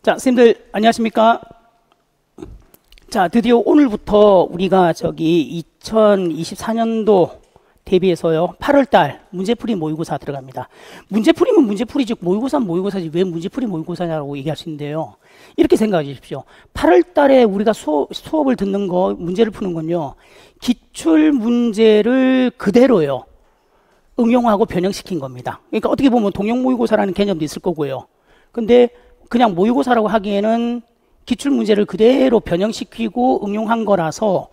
자, 선생님들 안녕하십니까? 자, 드디어 오늘부터 우리가 2024년도 대비해서요 8월달 문제풀이 모의고사 들어갑니다. 문제풀이면 문제풀이지 모의고사는 모의고사지 왜 문제풀이 모의고사냐고 얘기할 수 있는데요. 이렇게 생각해 주십시오. 8월달에 우리가 수업을 듣는 거 문제를 푸는 건요 기출 문제를 그대로요 응용하고 변형시킨 겁니다. 그러니까 어떻게 보면 동형 모의고사라는 개념도 있을 거고요. 근데 그냥 모의고사라고 하기에는 기출 문제를 그대로 변형시키고 응용한 거라서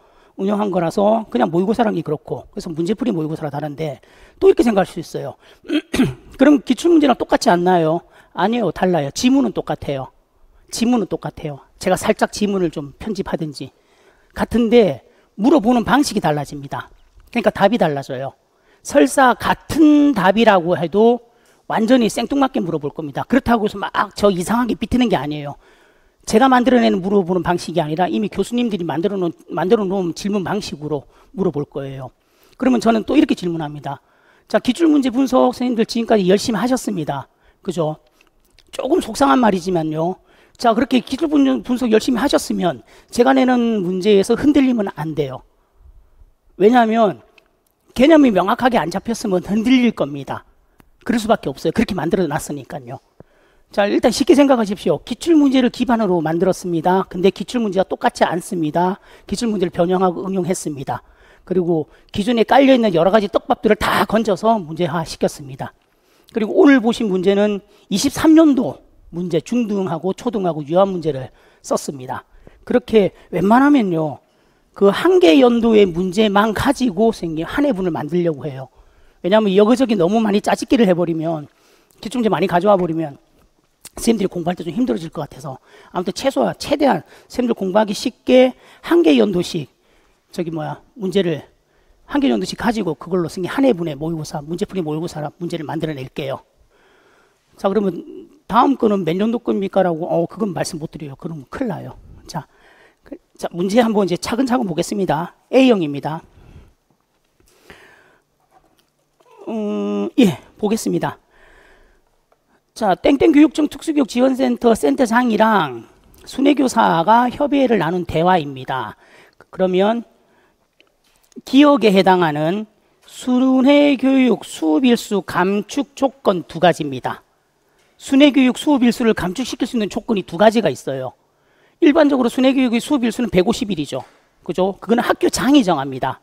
그냥 모의고사라는 게 그렇고 그래서 문제풀이 모의고사라 다른데 또 이렇게 생각할 수 있어요. 그럼 기출 문제랑 똑같지 않나요? 아니에요. 달라요. 지문은 똑같아요. 제가 살짝 지문을 좀 편집하든지 같은데 물어보는 방식이 달라집니다. 그러니까 답이 달라져요. 설사 같은 답이라고 해도 완전히 생뚱맞게 물어볼 겁니다. 그렇다고 해서 막 저 이상하게 비트는 게 아니에요. 제가 만들어내는 물어보는 방식이 아니라 이미 교수님들이 만들어 놓은 질문 방식으로 물어볼 거예요. 그러면 저는 또 이렇게 질문합니다. 자, 기출문제 분석 선생님들 지금까지 열심히 하셨습니다. 그죠? 조금 속상한 말이지만요. 자, 그렇게 기출문제 분석 열심히 하셨으면 제가 내는 문제에서 흔들리면 안 돼요. 왜냐하면 개념이 명확하게 안 잡혔으면 흔들릴 겁니다. 그럴 수밖에 없어요. 그렇게 만들어 놨으니까요. 자, 일단 쉽게 생각하십시오. 기출문제를 기반으로 만들었습니다. 근데 기출문제가 똑같지 않습니다. 기출문제를 변형하고 응용했습니다. 그리고 기존에 깔려있는 여러 가지 떡밥들을 다 건져서 문제화 시켰습니다. 그리고 오늘 보신 문제는 23년도 문제 중등하고 초등하고 유한 문제를 썼습니다. 그렇게 웬만하면요 그 한 개 연도의 문제만 가지고 생긴 한 해분을 만들려고 해요. 왜냐하면 여기저기 너무 많이 짜집기를 해버리면 기출문제 많이 가져와 버리면 선생님들이 공부할 때 좀 힘들어질 것 같아서 아무튼 최대한 선생님들 공부하기 쉽게 한 개 연도씩 문제를 한 개 연도씩 가지고 그걸로 생긴 한 해분의 모의고사 문제풀이 모의고사 문제를 만들어낼게요. 자, 그러면 다음 거는 몇 년도 겁니까? 라고 그건 말씀 못 드려요. 그러면 큰일 나요. 자, 문제 한번 이제 차근차근 보겠습니다. A형입니다. 예, 보겠습니다. 자, 땡땡교육청 특수교육 지원센터 센터장이랑 순회교사가 협의회를 나눈 대화입니다. 그러면 기억에 해당하는 순회교육 수업일수 감축 조건 두 가지입니다. 순회교육 수업일수를 감축시킬 수 있는 조건이 두 가지가 있어요. 일반적으로 순회교육의 수업일수는 150일이죠. 그죠? 그거는 학교장이 정합니다.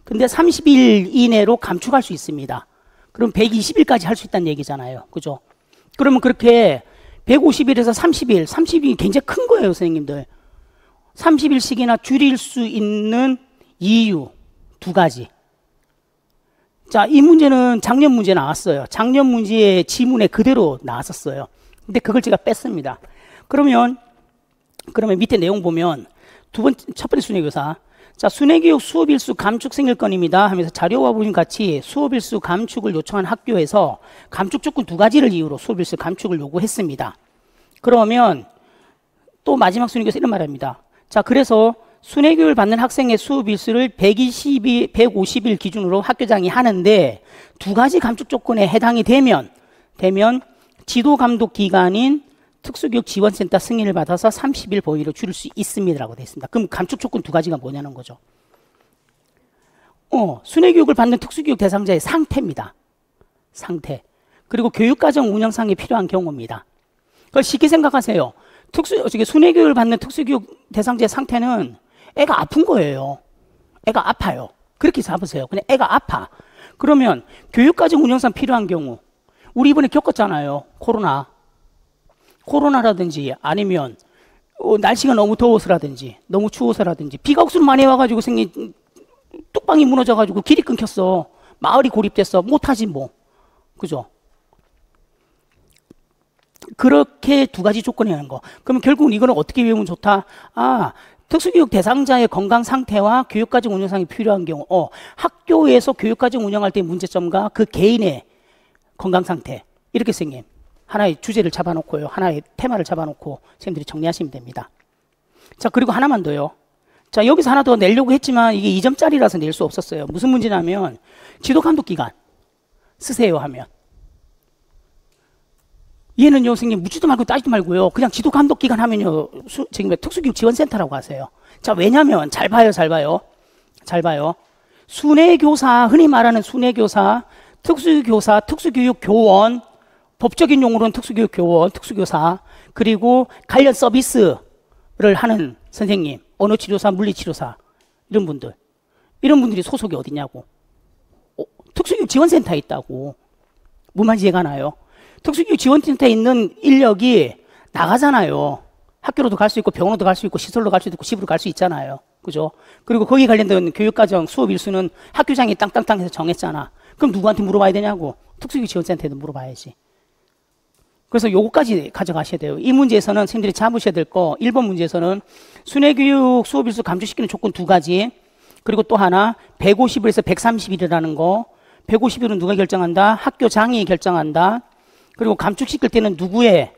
근데 30일 이내로 감축할 수 있습니다. 그럼 120일까지 할 수 있다는 얘기잖아요. 그죠? 그러면 그렇게 150일에서 30일이 굉장히 큰 거예요, 선생님들. 30일씩이나 줄일 수 있는 이유 두 가지. 자, 이 문제는 작년 문제 나왔어요. 작년 문제의 지문에 그대로 나왔었어요. 근데 그걸 제가 뺐습니다. 그러면 밑에 내용 보면 첫 번째 순회교사. 자, 순회교육 수업일수 감축 생길건입니다 하면서 자료와 보신 같이 수업일수 감축을 요청한 학교에서 감축 조건 두 가지를 이유로 수업일수 감축을 요구했습니다. 그러면 또 마지막 순회교사 이런 말합니다. 자, 그래서 순회교육을 받는 학생의 수업일수를 150일 기준으로 학교장이 하는데 두 가지 감축 조건에 해당이 되면 지도감독 기관인 특수교육 지원센터 승인을 받아서 30일 보위로 줄일 수 있습니다라고 되어 있습니다. 그럼 감축 조건 두 가지가 뭐냐는 거죠. 순회교육을 받는 특수교육 대상자의 상태입니다. 상태. 그리고 교육과정 운영상에 필요한 경우입니다. 그걸 쉽게 생각하세요. 순회교육을 받는 특수교육 대상자의 상태는 애가 아픈 거예요. 애가 아파요. 그렇게 잡으세요. 그냥 애가 아파. 그러면 교육과정 운영상 필요한 경우 우리 이번에 겪었잖아요. 코로나라든지 아니면 날씨가 너무 더워서라든지 너무 추워서라든지 비가 억수로 많이 와가지고 생긴 뚝방이 무너져가지고 길이 끊겼어. 마을이 고립됐어. 못하지 뭐. 그죠? 그렇게 두 가지 조건이 하는 거. 그러면 결국은 이거는 어떻게 외우면 좋다? 특수교육 대상자의 건강 상태와 교육과정 운영상이 필요한 경우 학교에서 교육과정 운영할 때 문제점과 그 개인의 건강 상태 이렇게 생긴 하나의 주제를 잡아놓고요. 하나의 테마를 잡아놓고 선생님들이 정리하시면 됩니다. 자, 그리고 하나만 더요. 자, 여기서 하나 더 내려고 했지만 이게 2점짜리라서 낼 수 없었어요. 무슨 문제냐면 지도감독기관 쓰세요 하면 얘는요, 선생님, 묻지도 말고 따지도 말고요. 그냥 지도 감독 기관 하면요, 지금 특수교육 지원센터라고 하세요. 자, 왜냐면, 잘 봐요, 잘 봐요. 잘 봐요. 순회교사, 흔히 말하는 순회교사, 특수교사, 특수교육 교원, 법적인 용어로는 특수교육 교원, 특수교사, 그리고 관련 서비스를 하는 선생님, 언어치료사, 물리치료사, 이런 분들. 이런 분들이 소속이 어디냐고. 특수교육 지원센터에 있다고. 무슨 말인지 이해가 나요? 특수교육 지원센터에 있는 인력이 나가잖아요. 학교로도 갈 수 있고 병원으로도 갈 수 있고 시설로 갈 수 있고 집으로 갈 수 있잖아요. 그죠? 그리고 거기에 관련된 교육과정 수업 일수는 학교장이 땅땅땅 해서 정했잖아. 그럼 누구한테 물어봐야 되냐고. 특수교육 지원센터에도 물어봐야지. 그래서 요거까지 가져가셔야 돼요. 이 문제에서는 선생님들이 잡으셔야 될 거, 1번 문제에서는 순회교육 수업 일수 감축시키는 조건 2가지, 그리고 또 하나 150일에서 130일이라는 거. 150일은 누가 결정한다? 학교장이 결정한다. 그리고 감축시킬 때는 누구의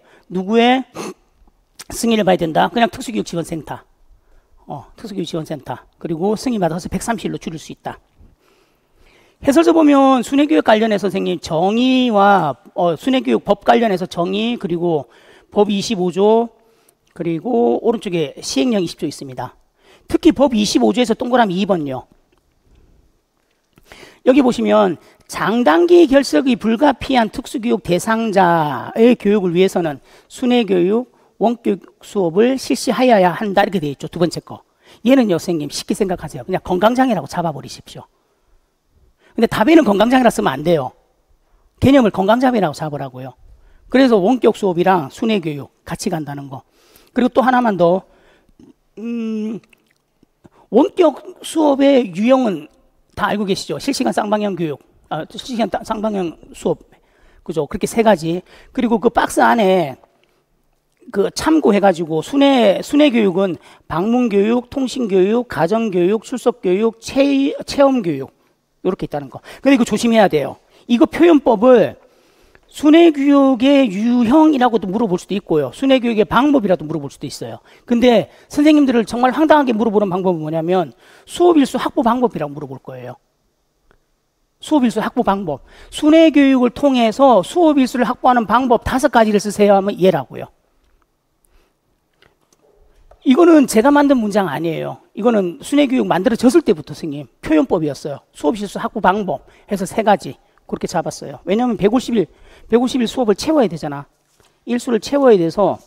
승인을 봐야 된다? 그냥 특수교육지원센터. 특수교육지원센터. 그리고 승인 받아서 130일로 줄일 수 있다. 해설서 보면 순회교육 관련해서 선생님 정의와 순회교육 법 관련해서 정의, 그리고 법 25조, 그리고 오른쪽에 시행령 20조 있습니다. 특히 법 25조에서 동그라미 2번요. 여기 보시면 장단기 결석이 불가피한 특수교육 대상자의 교육을 위해서는 순회교육, 원교육 수업을 실시하여야 한다, 이렇게 되어 있죠. 두 번째 거. 얘는요, 선생님 쉽게 생각하세요. 그냥 건강장애라고 잡아버리십시오. 근데 답에는 건강장애라 쓰면 안 돼요. 개념을 건강장애라고 잡으라고요. 그래서 원격 수업이랑 순회교육 같이 간다는 거. 그리고 또 하나만 더, 원격 수업의 유형은 다 알고 계시죠? 실시간 쌍방향 교육, 실시간 쌍방향 수업, 그죠? 그렇게 3가지. 그리고 그 박스 안에 그 참고해가지고 순회교육은 방문교육, 통신교육, 가정교육, 출석교육, 체험교육, 이렇게 있다는 거. 근데 이거 조심해야 돼요. 이거 표현법을 순회교육의 유형이라고도 물어볼 수도 있고요. 순회교육의 방법이라도 물어볼 수도 있어요. 근데 선생님들을 정말 황당하게 물어보는 방법은 뭐냐면 수업일수 확보 방법이라고 물어볼 거예요. 수업일수 확보 방법. 순회교육을 통해서 수업일수를 확보하는 방법 5가지를 쓰세요 하면 얘라고요. 이거는 제가 만든 문장 아니에요. 이거는 순회교육 만들어졌을 때부터 선생님 표현법이었어요. 수업일수 확보 방법 해서 3가지 그렇게 잡았어요. 왜냐하면 150일 수업을 채워야 되잖아. 일수를 채워야 돼서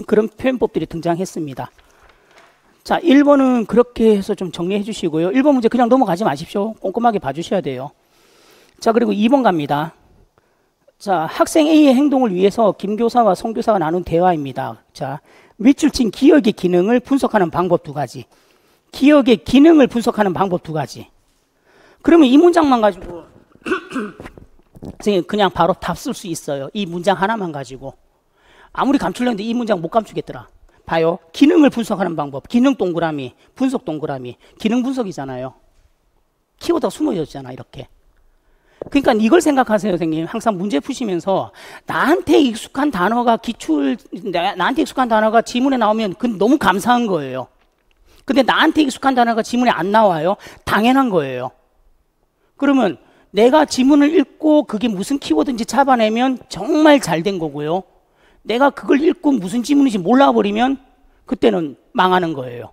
그런 표현법들이 등장했습니다. 자, 1번은 그렇게 해서 좀 정리해 주시고요. 1번 문제 그냥 넘어가지 마십시오. 꼼꼼하게 봐주셔야 돼요. 자, 그리고 2번 갑니다. 자, 학생 A의 행동을 위해서 김 교사와 송 교사가 나눈 대화입니다. 자, 밑줄 친 기억의 기능을 분석하는 방법 2가지. 기억의 기능을 분석하는 방법 2가지. 그러면 이 문장만 가지고 선생님 그냥 바로 답 쓸 수 있어요. 이 문장 하나만 가지고. 아무리 감추려는데 이 문장 못 감추겠더라. 봐요. 기능을 분석하는 방법. 기능 동그라미, 분석 동그라미. 기능 분석이잖아요. 키워드가 숨어져 있잖아, 이렇게. 그러니까 이걸 생각하세요, 선생님. 항상 문제 푸시면서 나한테 익숙한 단어가 나한테 익숙한 단어가 지문에 나오면 그건 너무 감사한 거예요. 근데 나한테 익숙한 단어가 지문에 안 나와요. 당연한 거예요. 그러면 내가 지문을 읽고 그게 무슨 키워드인지 잡아내면 정말 잘 된 거고요. 내가 그걸 읽고 무슨 지문인지 몰라버리면 그때는 망하는 거예요.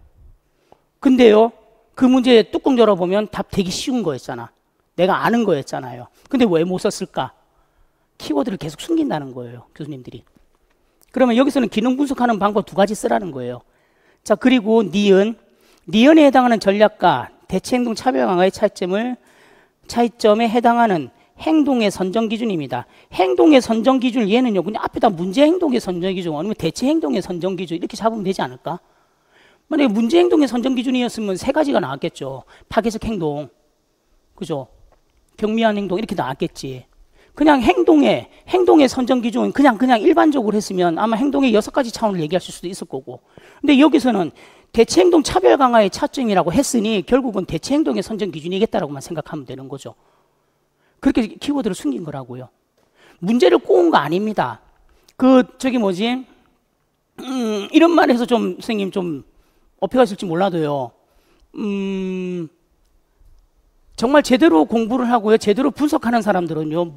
근데요, 그 문제 뚜껑 열어보면 답 되게 쉬운 거였잖아. 내가 아는 거였잖아요. 근데 왜 못 썼을까? 키워드를 계속 숨긴다는 거예요, 교수님들이. 그러면 여기서는 기능 분석하는 방법 2가지 쓰라는 거예요. 자, 그리고 니은에 해당하는 전략과 대체행동 차별 강화의 차이점에 해당하는 행동의 선정 기준입니다. 행동의 선정 기준, 얘는요, 그냥 앞에다 문제 행동의 선정 기준, 아니면 대체 행동의 선정 기준, 이렇게 잡으면 되지 않을까? 만약에 문제 행동의 선정 기준이었으면 3가지가 나왔겠죠. 파괴적 행동, 그죠? 경미한 행동, 이렇게 나왔겠지. 그냥 행동의 선정 기준은 그냥 일반적으로 했으면 아마 행동의 6가지 차원을 얘기하실 수도 있을 거고. 근데 여기서는 대체 행동 차별 강화의 차점이라고 했으니 결국은 대체 행동의 선정 기준이겠다라고만 생각하면 되는 거죠. 그렇게 키워드를 숨긴 거라고요. 문제를 꼬은 거 아닙니다. 이런 말해서 좀 선생님 좀 어폐가 있을지 몰라도요. 정말 제대로 공부를 하고요, 제대로 분석하는 사람들은요,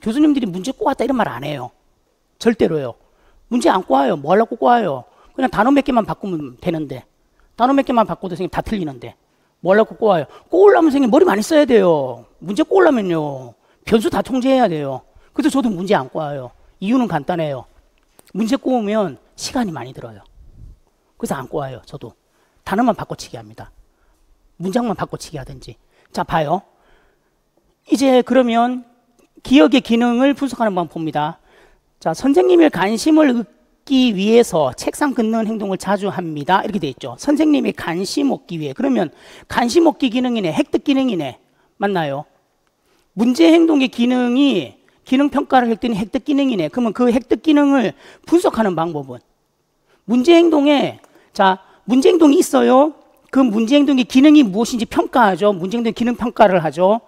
교수님들이 문제 꼬았다 이런 말 안 해요. 절대로요. 문제 안 꼬아요. 뭐 하려고 꼬아요. 그냥 단어 몇 개만 바꾸면 되는데. 단어 몇 개만 바꿔도 선생님 다 틀리는데. 뭐 하려고 꼬아요. 꼬으려면 선생님 머리 많이 써야 돼요. 문제 꼬으려면요. 변수 다 통제해야 돼요. 그래서 저도 문제 안 꼬아요. 이유는 간단해요. 문제 꼬으면 시간이 많이 들어요. 그래서 안 꼬아요. 저도. 단어만 바꿔치기 합니다. 문장만 바꿔치기 하든지. 자, 봐요. 이제 그러면 기억의 기능을 분석하는 방법 봅니다. 자, 선생님의 관심을 얻기 위해서 책상 긋는 행동을 자주 합니다. 이렇게 돼 있죠. 선생님이 관심 얻기 위해. 그러면 관심 얻기 기능이네. 획득 기능이네. 맞나요? 문제 행동의 기능이 기능 평가를 했더니 획득 기능이네. 그러면 그 획득 기능을 분석하는 방법은 문제 행동에 자, 문제 행동이 있어요. 그 문제 행동의 기능이 무엇인지 평가하죠. 문제 행동 기능 평가를 하죠.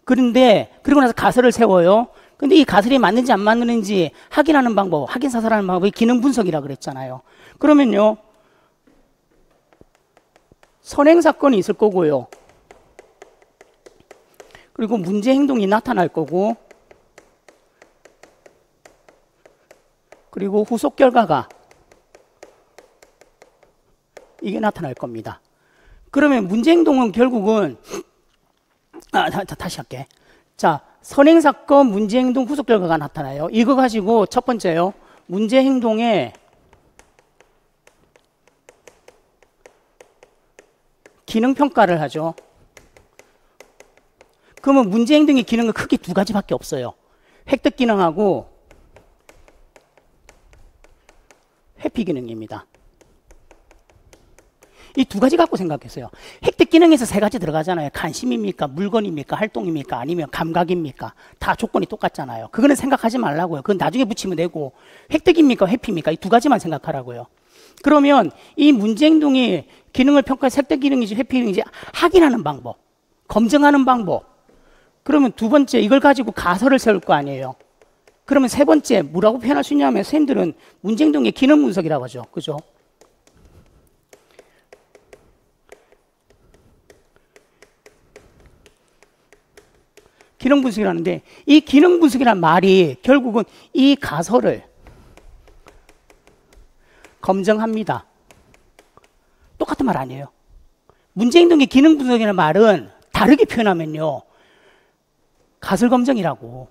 그런데 그러고 나서 가설을 세워요. 근데 이 가설이 맞는지 안 맞는지 확인하는 방법, 확인 사살하는 방법이 기능 분석이라고 그랬잖아요. 그러면요. 선행 사건이 있을 거고요. 그리고 문제 행동이 나타날 거고, 그리고 후속 결과가 이게 나타날 겁니다. 그러면 문제 행동은 결국은 다시 할게. 자, 선행 사건, 문제 행동, 후속 결과가 나타나요. 이거 가지고 첫 번째요. 문제 행동에 기능 평가를 하죠. 그러면 문제 행동의 기능은 크게 두 가지밖에 없어요. 획득 기능하고 회피 기능입니다. 이 두 가지 갖고 생각했어요. 획득 기능에서 세 가지 들어가잖아요. 관심입니까? 물건입니까? 활동입니까? 아니면 감각입니까? 다 조건이 똑같잖아요. 그거는 생각하지 말라고요. 그건 나중에 붙이면 되고, 획득입니까? 회피입니까? 이 두 가지만 생각하라고요. 그러면 이 문제 행동이 기능을 평가해서 획득 기능인지 회피 기능인지 확인하는 방법, 검증하는 방법. 그러면 두 번째, 이걸 가지고 가설을 세울 거 아니에요. 그러면 세 번째, 뭐라고 표현할 수 있냐면 선생님들은 문제 행동의 기능 분석이라고 하죠. 그죠? 기능 분석이라는데 이 기능 분석이라는 말이 결국은 이 가설을 검증합니다. 똑같은 말 아니에요. 문제 행동의 기능 분석이라는 말은 다르게 표현하면요. 가설 검증이라고.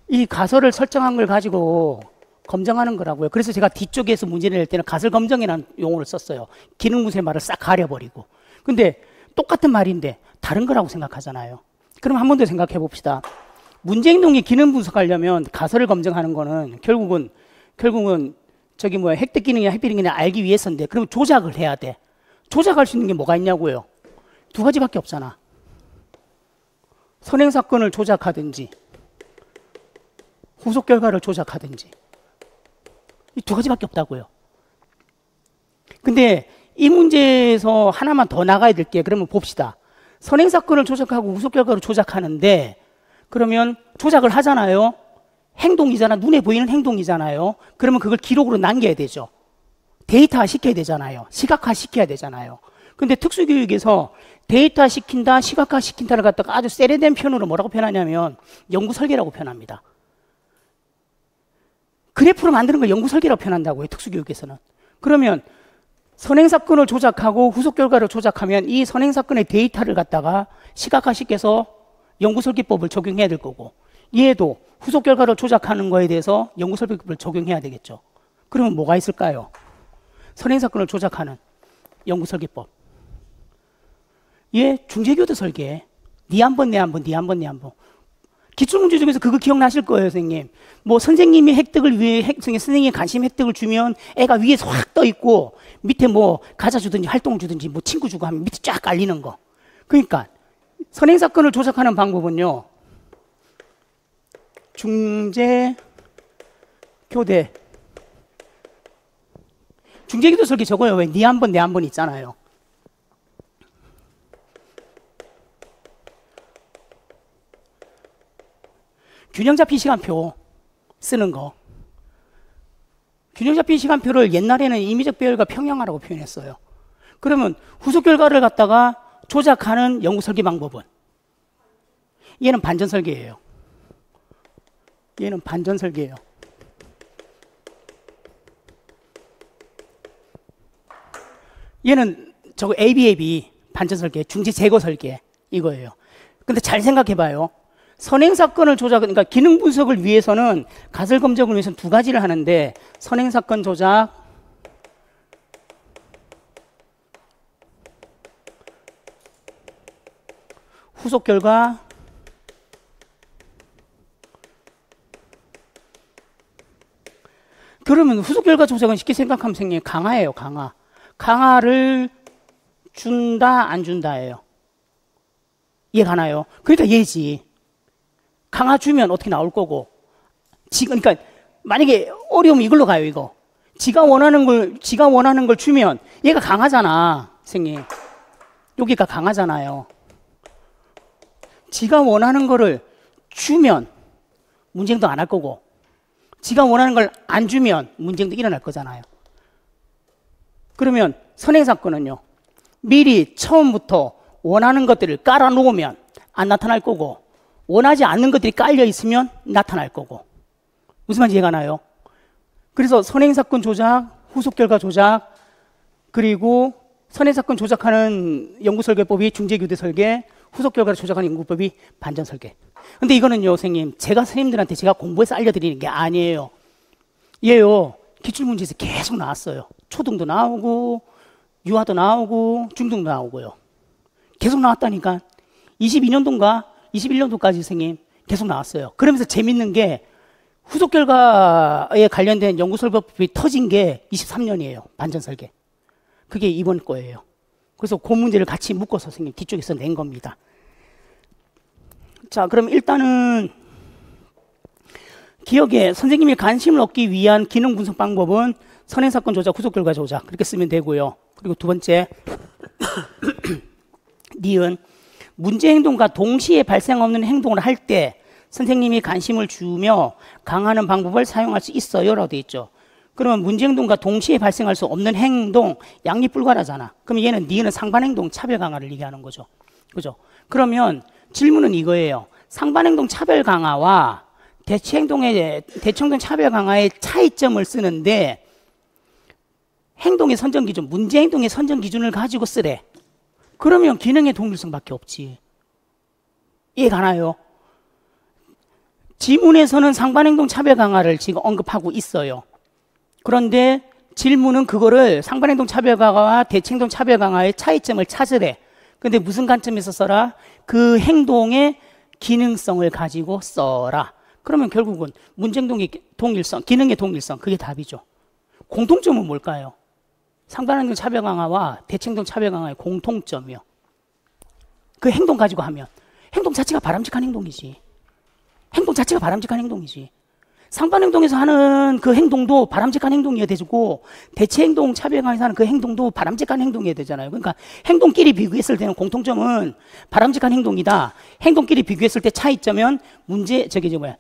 이 가설을 설정한 걸 가지고 검증하는 거라고요. 그래서 제가 뒤쪽에서 문제를 낼 때는 가설 검증이라는 용어를 썼어요. 기능 분석의 말을 싹 가려버리고. 근데 똑같은 말인데 다른 거라고 생각하잖아요. 그럼 한 번 더 생각해 봅시다. 문제 행동의 기능 분석하려면 가설을 검증하는 거는 결국은 저기 뭐야 획득 기능이냐 회피 기능이냐 알기 위해서인데 그럼 조작을 해야 돼. 조작할 수 있는 게 뭐가 있냐고요. 두 가지밖에 없잖아. 선행 사건을 조작하든지 후속 결과를 조작하든지 이 두 가지밖에 없다고요. 근데 이 문제에서 하나만 더 나가야 될 게 그러면 봅시다. 선행 사건을 조작하고 후속 결과를 조작하는데 그러면 조작을 하잖아요. 행동이잖아. 눈에 보이는 행동이잖아요. 그러면 그걸 기록으로 남겨야 되죠. 데이터화 시켜야 되잖아요. 시각화 시켜야 되잖아요. 근데 특수교육에서 데이터화 시킨다, 시각화 시킨다를 갖다가 아주 세련된 표현으로 뭐라고 표현하냐면 연구 설계라고 표현합니다. 그래프로 만드는 걸 연구 설계라고 표현한다고요. 특수교육에서는. 그러면 선행사건을 조작하고 후속 결과를 조작하면 이 선행사건의 데이터를 갖다가 시각화시켜서 연구설계법을 적용해야 될 거고 얘도 후속 결과를 조작하는 거에 대해서 연구설계법을 적용해야 되겠죠. 그러면 뭐가 있을까요? 선행사건을 조작하는 연구설계법. 얘 중재교도 설계. 니 한 번, 내 한 번, 니 한 번, 내 한 번. 기출문제 중에서 그거 기억나실 거예요, 선생님. 뭐 선생님이 획득을 위해 선생님이 관심 획득을 주면 애가 위에서 확 떠 있고 밑에 뭐 과자 주든지 활동 주든지 뭐 친구 주고 하면 밑에 쫙 깔리는 거. 그러니까 선행 사건을 조작하는 방법은요. 중재 교대. 중재교도 설계 적어요. 왜? 니 한 번, 내 한 번 있잖아요. 균형 잡힌 시간표 쓰는 거. 균형 잡힌 시간표를 옛날에는 임의적 배열과 평형화라고 표현했어요. 그러면 후속 결과를 갖다가 조작하는 연구 설계 방법은 얘는 반전 설계예요. 얘는 반전 설계예요. 얘는 저거 ABAB 반전 설계, 중지 제거 설계 이거예요. 근데 잘 생각해봐요. 선행사건을 조작, 그러니까 기능 분석을 위해서는 가설 검증을 위해서는 두 가지를 하는데 선행사건 조작, 후속 결과, 그러면 후속 결과 조작은 쉽게 생각하면 생겨요. 강화예요, 강화. 강화를 준다, 안 준다예요. 이해가나요? 그러니까 얘지. 강화 주면 어떻게 나올 거고. 지금, 그러니까 만약에 어려우면 이걸로 가요, 이거. 지가 원하는 걸 주면 얘가 강하잖아, 선생님. 여기가 강하잖아요. 지가 원하는 거를 주면 문제행동 안 할 거고, 지가 원하는 걸 안 주면 문제행동 일어날 거잖아요. 그러면 선행사건은요, 미리 처음부터 원하는 것들을 깔아놓으면 안 나타날 거고, 원하지 않는 것들이 깔려 있으면 나타날 거고. 무슨 말인지 이해가 나요? 그래서 선행사건 조작, 후속결과 조작, 그리고 선행사건 조작하는 연구설계법이 중재교대설계, 후속결과를 조작하는 연구법이 반전설계. 근데 이거는요, 선생님, 선생님들한테 제가 공부해서 알려드리는 게 아니에요. 얘요, 기출문제에서 계속 나왔어요. 초등도 나오고, 유아도 나오고, 중등도 나오고요. 계속 나왔다니까. 22년도인가 21년도까지 선생님 계속 나왔어요. 그러면서 재밌는 게 후속 결과에 관련된 연구설계법이 터진 게 23년이에요. 반전설계. 그게 이번 거예요. 그래서 그 문제를 같이 묶어서 선생님 뒤쪽에서 낸 겁니다. 자, 그럼 일단은 기억에 선생님이 관심을 얻기 위한 기능 분석 방법은 선행사건 조작, 후속 결과 조작 그렇게 쓰면 되고요. 그리고 두 번째 니은 문제 행동과 동시에 발생 없는 행동을 할 때 선생님이 관심을 주며 강화하는 방법을 사용할 수 있어요 라고 되어 있죠. 그러면 문제 행동과 동시에 발생할 수 없는 행동 양립 불가하잖아. 그럼 얘는 니은은 상반행동 차별 강화를 얘기하는 거죠. 그죠? 그러면 질문은 이거예요. 상반행동 차별 강화와 대체행동 차별 강화의 차이점을 쓰는데 행동의 선정 기준, 문제 행동의 선정 기준을 가지고 쓰래. 그러면 기능의 동일성밖에 없지. 이해 가나요? 지문에서는 상반행동 차별 강화를 지금 언급하고 있어요. 그런데 질문은 그거를 상반행동 차별 강화와 대체행동 차별 강화의 차이점을 찾으래. 근데 무슨 관점에서 써라? 그 행동의 기능성을 가지고 써라. 그러면 결국은 문제행동의 동일성, 기능의 동일성, 그게 답이죠. 공통점은 뭘까요? 상반행동 차별 강화와 대체행동 차별 강화의 공통점이요. 그 행동 가지고 하면 행동 자체가 바람직한 행동이지. 행동 자체가 바람직한 행동이지. 상반행동에서 하는 그 행동도 바람직한 행동이어야 되고 대체행동 차별 강화에서 하는 그 행동도 바람직한 행동이어야 되잖아요. 그러니까 행동끼리 비교했을 때는 공통점은 바람직한 행동이다. 행동끼리 비교했을 때 차이점은 문제행동의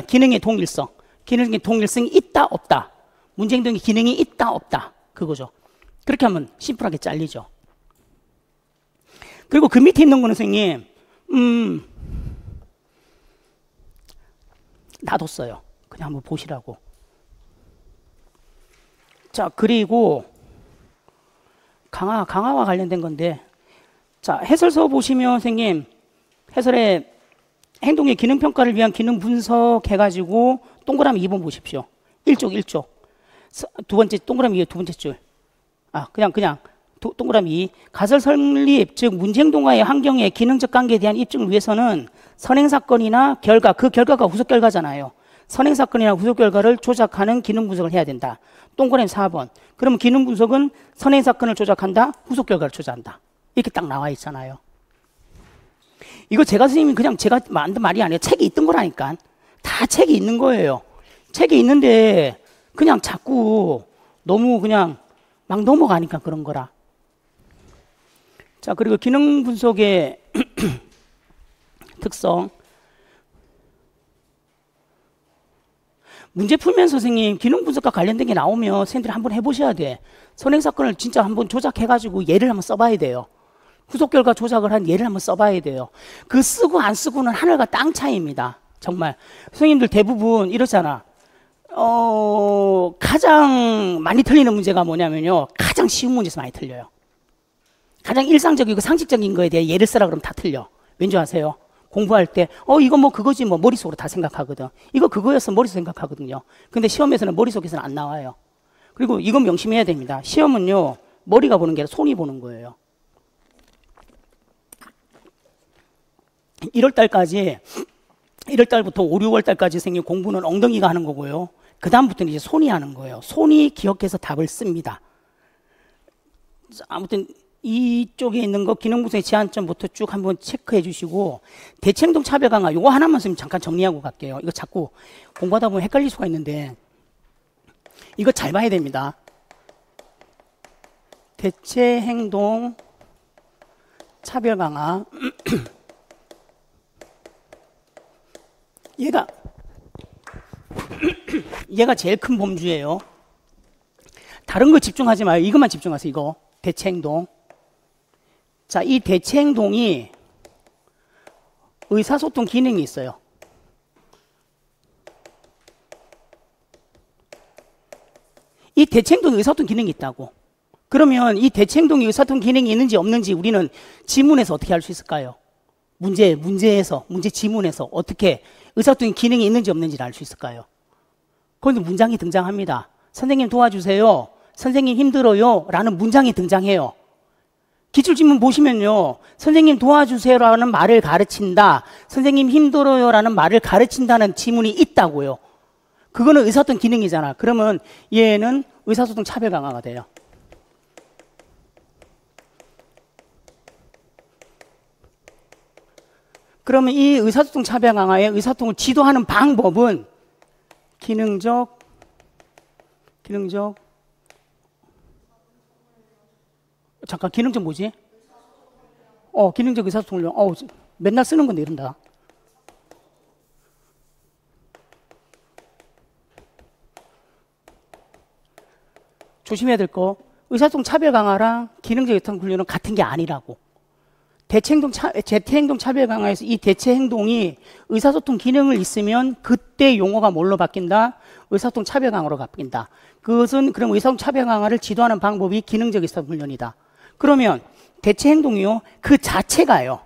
기능의 동일성. 기능의 동일성이 있다 없다. 문제행동의 기능이 있다 없다. 그거죠. 그렇게 하면 심플하게 잘리죠. 그리고 그 밑에 있는 거는 선생님 놔뒀어요. 그냥 한번 보시라고. 자, 그리고 강화와 관련된 건데, 자, 해설서 보시면 선생님 해설에 행동의 기능 평가를 위한 기능 분석 해가지고 동그라미 2번 보십시오. 1쪽. 두 번째 동그라미 2, 두 번째 줄. 그냥 동그라미 2. 가설 설립, 즉 문제행동과의 환경의 기능적 관계에 대한 입증을 위해서는 선행사건이나 결과, 그 결과가 후속 결과잖아요. 선행사건이나 후속 결과를 조작하는 기능 분석을 해야 된다. 동그라미 4번. 그러면 기능 분석은 선행사건을 조작한다, 후속 결과를 조작한다. 이렇게 딱 나와 있잖아요. 이거 선생님이 그냥 제가 만든 말이 아니에요. 책이 있던 거라니까. 다 책이 있는 거예요. 책이 있는데 그냥 자꾸 너무 그냥 막 넘어가니까 그런 거라. 자, 그리고 기능 분석의 특성. 문제 풀면서 선생님 기능 분석과 관련된 게 나오면 선생님들이 한번 해보셔야 돼. 선행사건을 진짜 한번 조작해가지고 예를 한번 써봐야 돼요. 후속 결과 조작을 한 예를 한번 써봐야 돼요. 그 쓰고 안 쓰고는 하늘과 땅 차이입니다. 정말. 선생님들 대부분 이러잖아. 가장 많이 틀리는 문제가 뭐냐면요. 가장 쉬운 문제에서 많이 틀려요. 가장 일상적이고 상식적인 거에 대해 예를 쓰라 그러면 다 틀려. 왠지 아세요? 공부할 때, 이거 뭐 그거지 뭐 머릿속으로 다 생각하거든. 이거 그거였어 머릿속 생각하거든요. 근데 시험에서는 머릿속에서는 안 나와요. 그리고 이건 명심해야 됩니다. 시험은요, 머리가 보는 게 아니라 손이 보는 거예요. 1월달부터 5, 6월달까지 생긴 공부는 엉덩이가 하는 거고요. 그 다음부터는 이제 손이 하는 거예요. 손이 기억해서 답을 씁니다. 아무튼 이쪽에 있는 거 기능분석의 제한점부터 쭉 한번 체크해 주시고, 대체행동 차별 강화 요거 하나만 좀 잠깐 정리하고 갈게요. 이거 자꾸 공부하다 보면 헷갈릴 수가 있는데 이거 잘 봐야 됩니다. 대체행동 차별 강화 얘가 제일 큰 범주예요. 다른 거 집중하지 마요. 이것만 집중하세요. 이거 대체행동. 자, 이 대체행동이 의사소통 기능이 있어요. 이 대체행동에 의사소통 기능이 있다고. 그러면 이 대체행동이 의사소통 기능이 있는지 없는지 우리는 지문에서 어떻게 알 수 있을까요? 문제 지문에서 어떻게 의사소통 기능이 있는지 없는지를 알 수 있을까요? 거기서 문장이 등장합니다. 선생님 도와주세요. 선생님 힘들어요. 라는 문장이 등장해요. 기출지문 보시면요. 선생님 도와주세요 라는 말을 가르친다. 선생님 힘들어요 라는 말을 가르친다는 지문이 있다고요. 그거는 의사소통 기능이잖아. 그러면 얘는 의사소통 차별 강화가 돼요. 그러면 이 의사소통 차별 강화의 의사소통을 지도하는 방법은 기능적 잠깐 기능적 뭐지? 기능적 의사소통 훈련. 맨날 쓰는 건데 이런다. 조심해야 될 거. 의사소통 차별 강화랑 기능적 의사소통 훈련은 같은 게 아니라고. 대체행동 차별 강화에서 이 대체행동이 의사소통 기능을 있으면 그때 용어가 뭘로 바뀐다? 의사소통 차별 강화로 바뀐다. 그것은 그럼 의사소통 차별 강화를 지도하는 방법이 기능적 의사소통 훈련이다. 그러면 대체행동이요, 그 자체가요,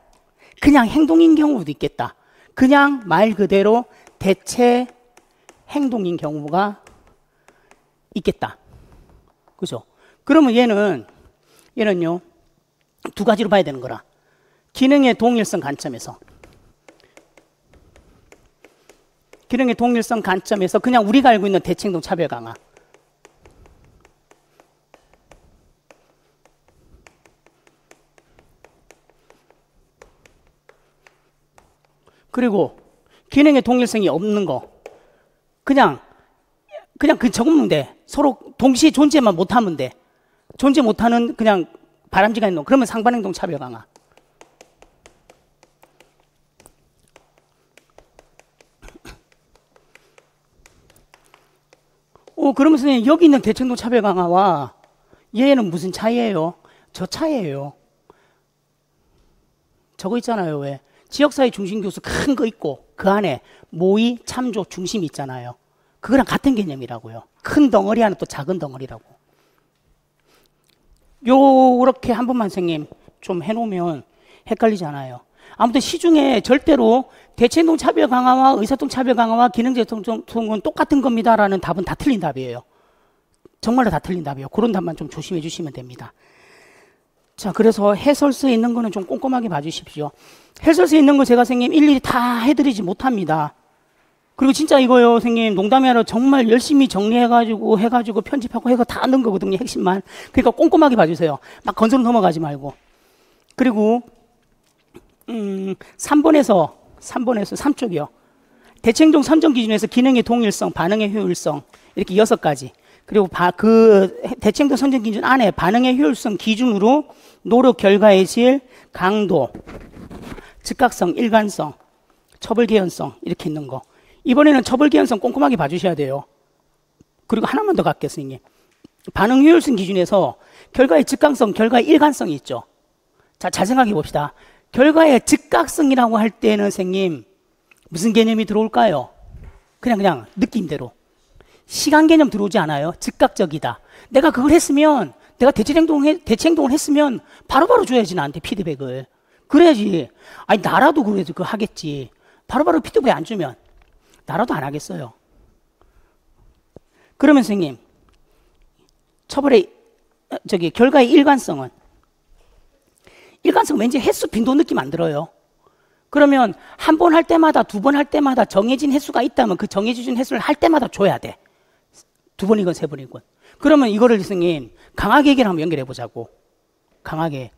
그냥 행동인 경우도 있겠다. 그냥 말 그대로 대체행동인 경우가 있겠다. 그죠? 그러면 얘는요, 두 가지로 봐야 되는 거라. 기능의 동일성 관점에서 그냥 우리가 알고 있는 대체행동 차별 강화. 그리고 기능의 동일성이 없는 거. 그냥 그 적으면 돼. 서로 동시에 존재만 못하면 돼. 존재 못하는 그냥 바람직한 행동. 그러면 상반행동 차별 강화. 그러면 선생님 여기 있는 대체행동 차별 강화와 얘는 무슨 차이예요? 저 차이예요. 저거 있잖아요. 왜? 지역사회 중심교수 큰 거 있고 그 안에 모의, 참조, 중심이 있잖아요. 그거랑 같은 개념이라고요. 큰 덩어리 안에 또 작은 덩어리라고. 요렇게 한 번만 선생님 좀 해놓으면 헷갈리지 않아요. 아무튼 시중에 절대로 대체행동 차별 강화와 의사소통 차별 강화와 기능적 의사소통은 똑같은 겁니다라는 답은 다 틀린 답이에요. 정말로 다 틀린 답이에요. 그런 답만 좀 조심해 주시면 됩니다. 자, 그래서 해설서에 있는 거는 좀 꼼꼼하게 봐주십시오. 해설서에 있는 거 제가 선생님 일일이 다 해드리지 못합니다. 그리고 진짜 이거요, 선생님 농담이 아니라 정말 열심히 정리해가지고 편집하고 해서 다 넣은 거거든요, 핵심만. 그러니까 꼼꼼하게 봐주세요. 막 건설로 넘어가지 말고. 그리고 3쪽이요. 대체행동 선정 기준에서 기능의 동일성, 반응의 효율성 이렇게 6가지. 그리고 그 대체행동 선정 기준 안에 반응의 효율성 기준으로 노력 결과의 질, 강도, 즉각성, 일관성, 처벌 개연성 이렇게 있는 거. 이번에는 처벌 개연성 꼼꼼하게 봐주셔야 돼요. 그리고 하나만 더 갈게요, 선생님. 반응 효율성 기준에서 결과의 즉각성, 결과의 일관성이 있죠. 자, 잘 생각해 봅시다. 결과의 즉각성이라고 할 때는 선생님 무슨 개념이 들어올까요? 그냥 느낌대로. 시간 개념 들어오지 않아요? 즉각적이다. 내가 그걸 했으면, 내가 대체 행동을 했으면 바로바로 줘야지, 나한테 피드백을. 그래야지. 아니, 나라도 그래도 그거 하겠지. 바로바로 피드백 안 주면 나라도 안 하겠어요. 그러면 선생님, 결과의 일관성은 왠지 횟수 빈도 느낌 안 들어요. 그러면 한 번 할 때마다, 두 번 할 때마다 정해진 횟수가 있다면 그 정해진 횟수를 할 때마다 줘야 돼. 두 번이건 세 번이건. 그러면 이거를 선생님 강하게 얘기를 한번 연결해 보자고. 강하게.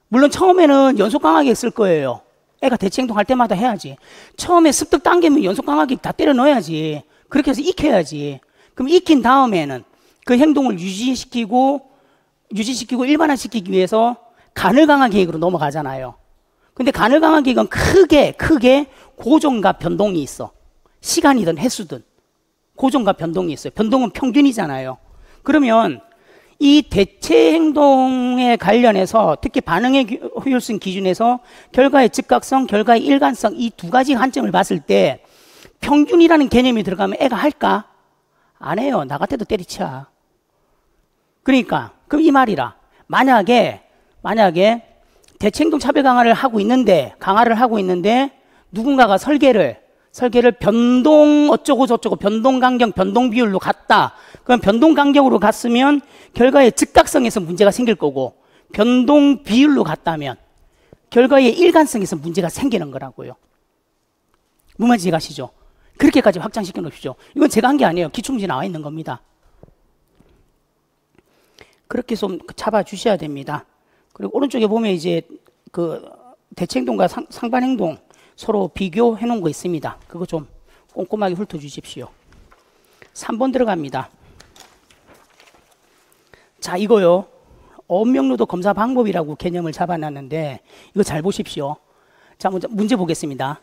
물론 처음에는 연속 강하게 쓸 거예요. 애가 대체 행동할 때마다 해야지. 처음에 습득 단계면 연속 강하게 다 때려 넣어야지. 그렇게 해서 익혀야지. 그럼 익힌 다음에는 그 행동을 유지시키고 일반화시키기 위해서 간을 강화 계획으로 넘어가잖아요. 근데 간을 강화 계획은 크게 고정과 변동이 있어. 시간이든 횟수든 고정과 변동이 있어요. 변동은 평균이잖아요. 그러면 이 대체 행동에 관련해서 특히 반응의 효율성 기준에서 결과의 즉각성, 결과의 일관성 이 두 가지 관점을 봤을 때 평균이라는 개념이 들어가면 애가 할까? 안 해요. 나 같아도 때리쳐. 그러니까 그럼 이 말이라 만약에 대체 행동 차별 강화를 하고 있는데 누군가가 설계를 변동 어쩌고 저쩌고 변동 간격, 변동 비율로 갔다. 그럼 변동 간격으로 갔으면 결과의 즉각성에서 문제가 생길 거고 변동 비율로 갔다면 결과의 일관성에서 문제가 생기는 거라고요. 무슨 말인지 가시죠? 그렇게까지 확장시켜 놓으십시오. 이건 제가 한 게 아니에요. 기출문제 나와 있는 겁니다. 그렇게 좀 잡아 주셔야 됩니다. 그리고 오른쪽에 보면 이제 그 대체 행동과 상반 행동 서로 비교해 놓은 거 있습니다. 그거 좀 꼼꼼하게 훑어 주십시오. 3번 들어갑니다. 자, 이거요. 어업명료도 검사 방법이라고 개념을 잡아놨는데 이거 잘 보십시오. 자, 먼저 문제 보겠습니다.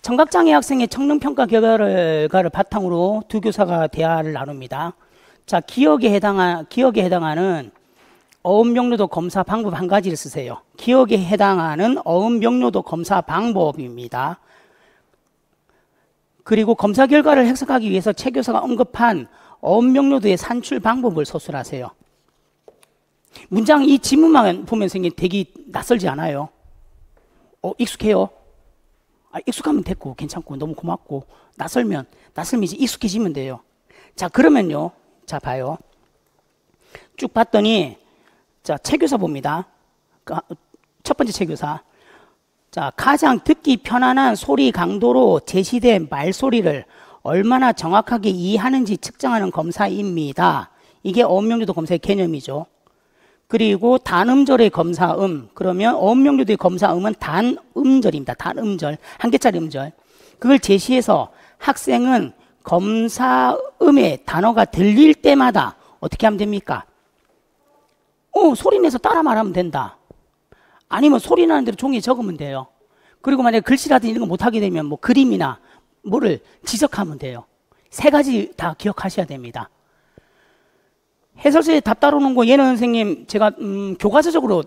청각장애 학생의 청능평가 결과를 바탕으로 두 교사가 대화를 나눕니다. 자, 기억에 해당하는 어업명료도 검사 방법 한 가지를 쓰세요. 기억에 해당하는 어업명료도 검사 방법입니다. 그리고 검사 결과를 해석하기 위해서 최 교사가 언급한 어업명료도의 산출 방법을 서술하세요. 문장 이 지문만 보면 되게 낯설지 않아요? 익숙해요? 익숙하면 됐고 괜찮고 너무 고맙고 낯설면 이제 익숙해지면 돼요. 자, 그러면요. 자, 봐요. 쭉 봤더니 자, 체교사 봅니다. 첫 번째 체교사. 자, 가장 듣기 편안한 소리 강도로 제시된 말소리를 얼마나 정확하게 이해하는지 측정하는 검사입니다. 이게 어업명료도 검사의 개념이죠. 그리고 단음절의 검사음. 그러면 어업명료도의 검사음은 단음절입니다. 단음절. 한 개짜리 음절. 그걸 제시해서 학생은 검사음의 단어가 들릴 때마다 어떻게 하면 됩니까? 소리 내서 따라 말하면 된다. 아니면 소리 나는 대로 종이에 적으면 돼요. 그리고 만약에 글씨라든지 이런 거 못하게 되면 뭐 그림이나 뭐를 지적하면 돼요. 세 가지 다 기억하셔야 됩니다. 해설서에 답 따라오는 거 얘는 선생님 제가 교과서적으로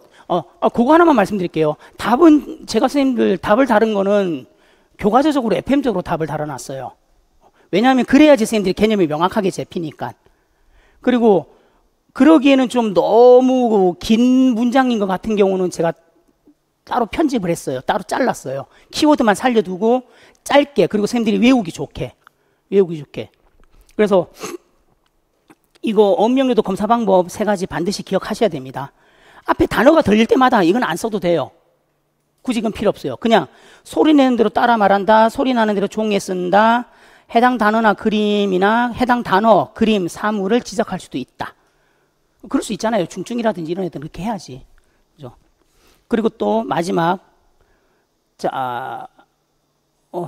그거 하나만 말씀드릴게요. 답은 제가 선생님들 답을 다른 거는 교과서적으로 FM적으로 답을 달아놨어요. 왜냐하면 그래야지 선생님들이 개념이 명확하게 잡히니까. 그리고 그러기에는 좀 너무 긴 문장인 것 같은 경우는 제가 따로 편집을 했어요. 따로 잘랐어요. 키워드만 살려두고 짧게, 그리고 선생님들이 외우기 좋게. 그래서 이거 어업명료도 검사 방법 세 가지 반드시 기억하셔야 됩니다. 앞에 단어가 들릴 때마다 이건 안 써도 돼요. 굳이 이건 필요 없어요. 그냥 소리 내는 대로 따라 말한다, 소리 나는 대로 종이에 쓴다, 해당 단어나 그림이나 해당 단어, 그림, 사물을 지적할 수도 있다. 그럴 수 있잖아요. 중증이라든지 이런 애들은 그렇게 해야지. 그죠? 그리고 또 마지막, 자,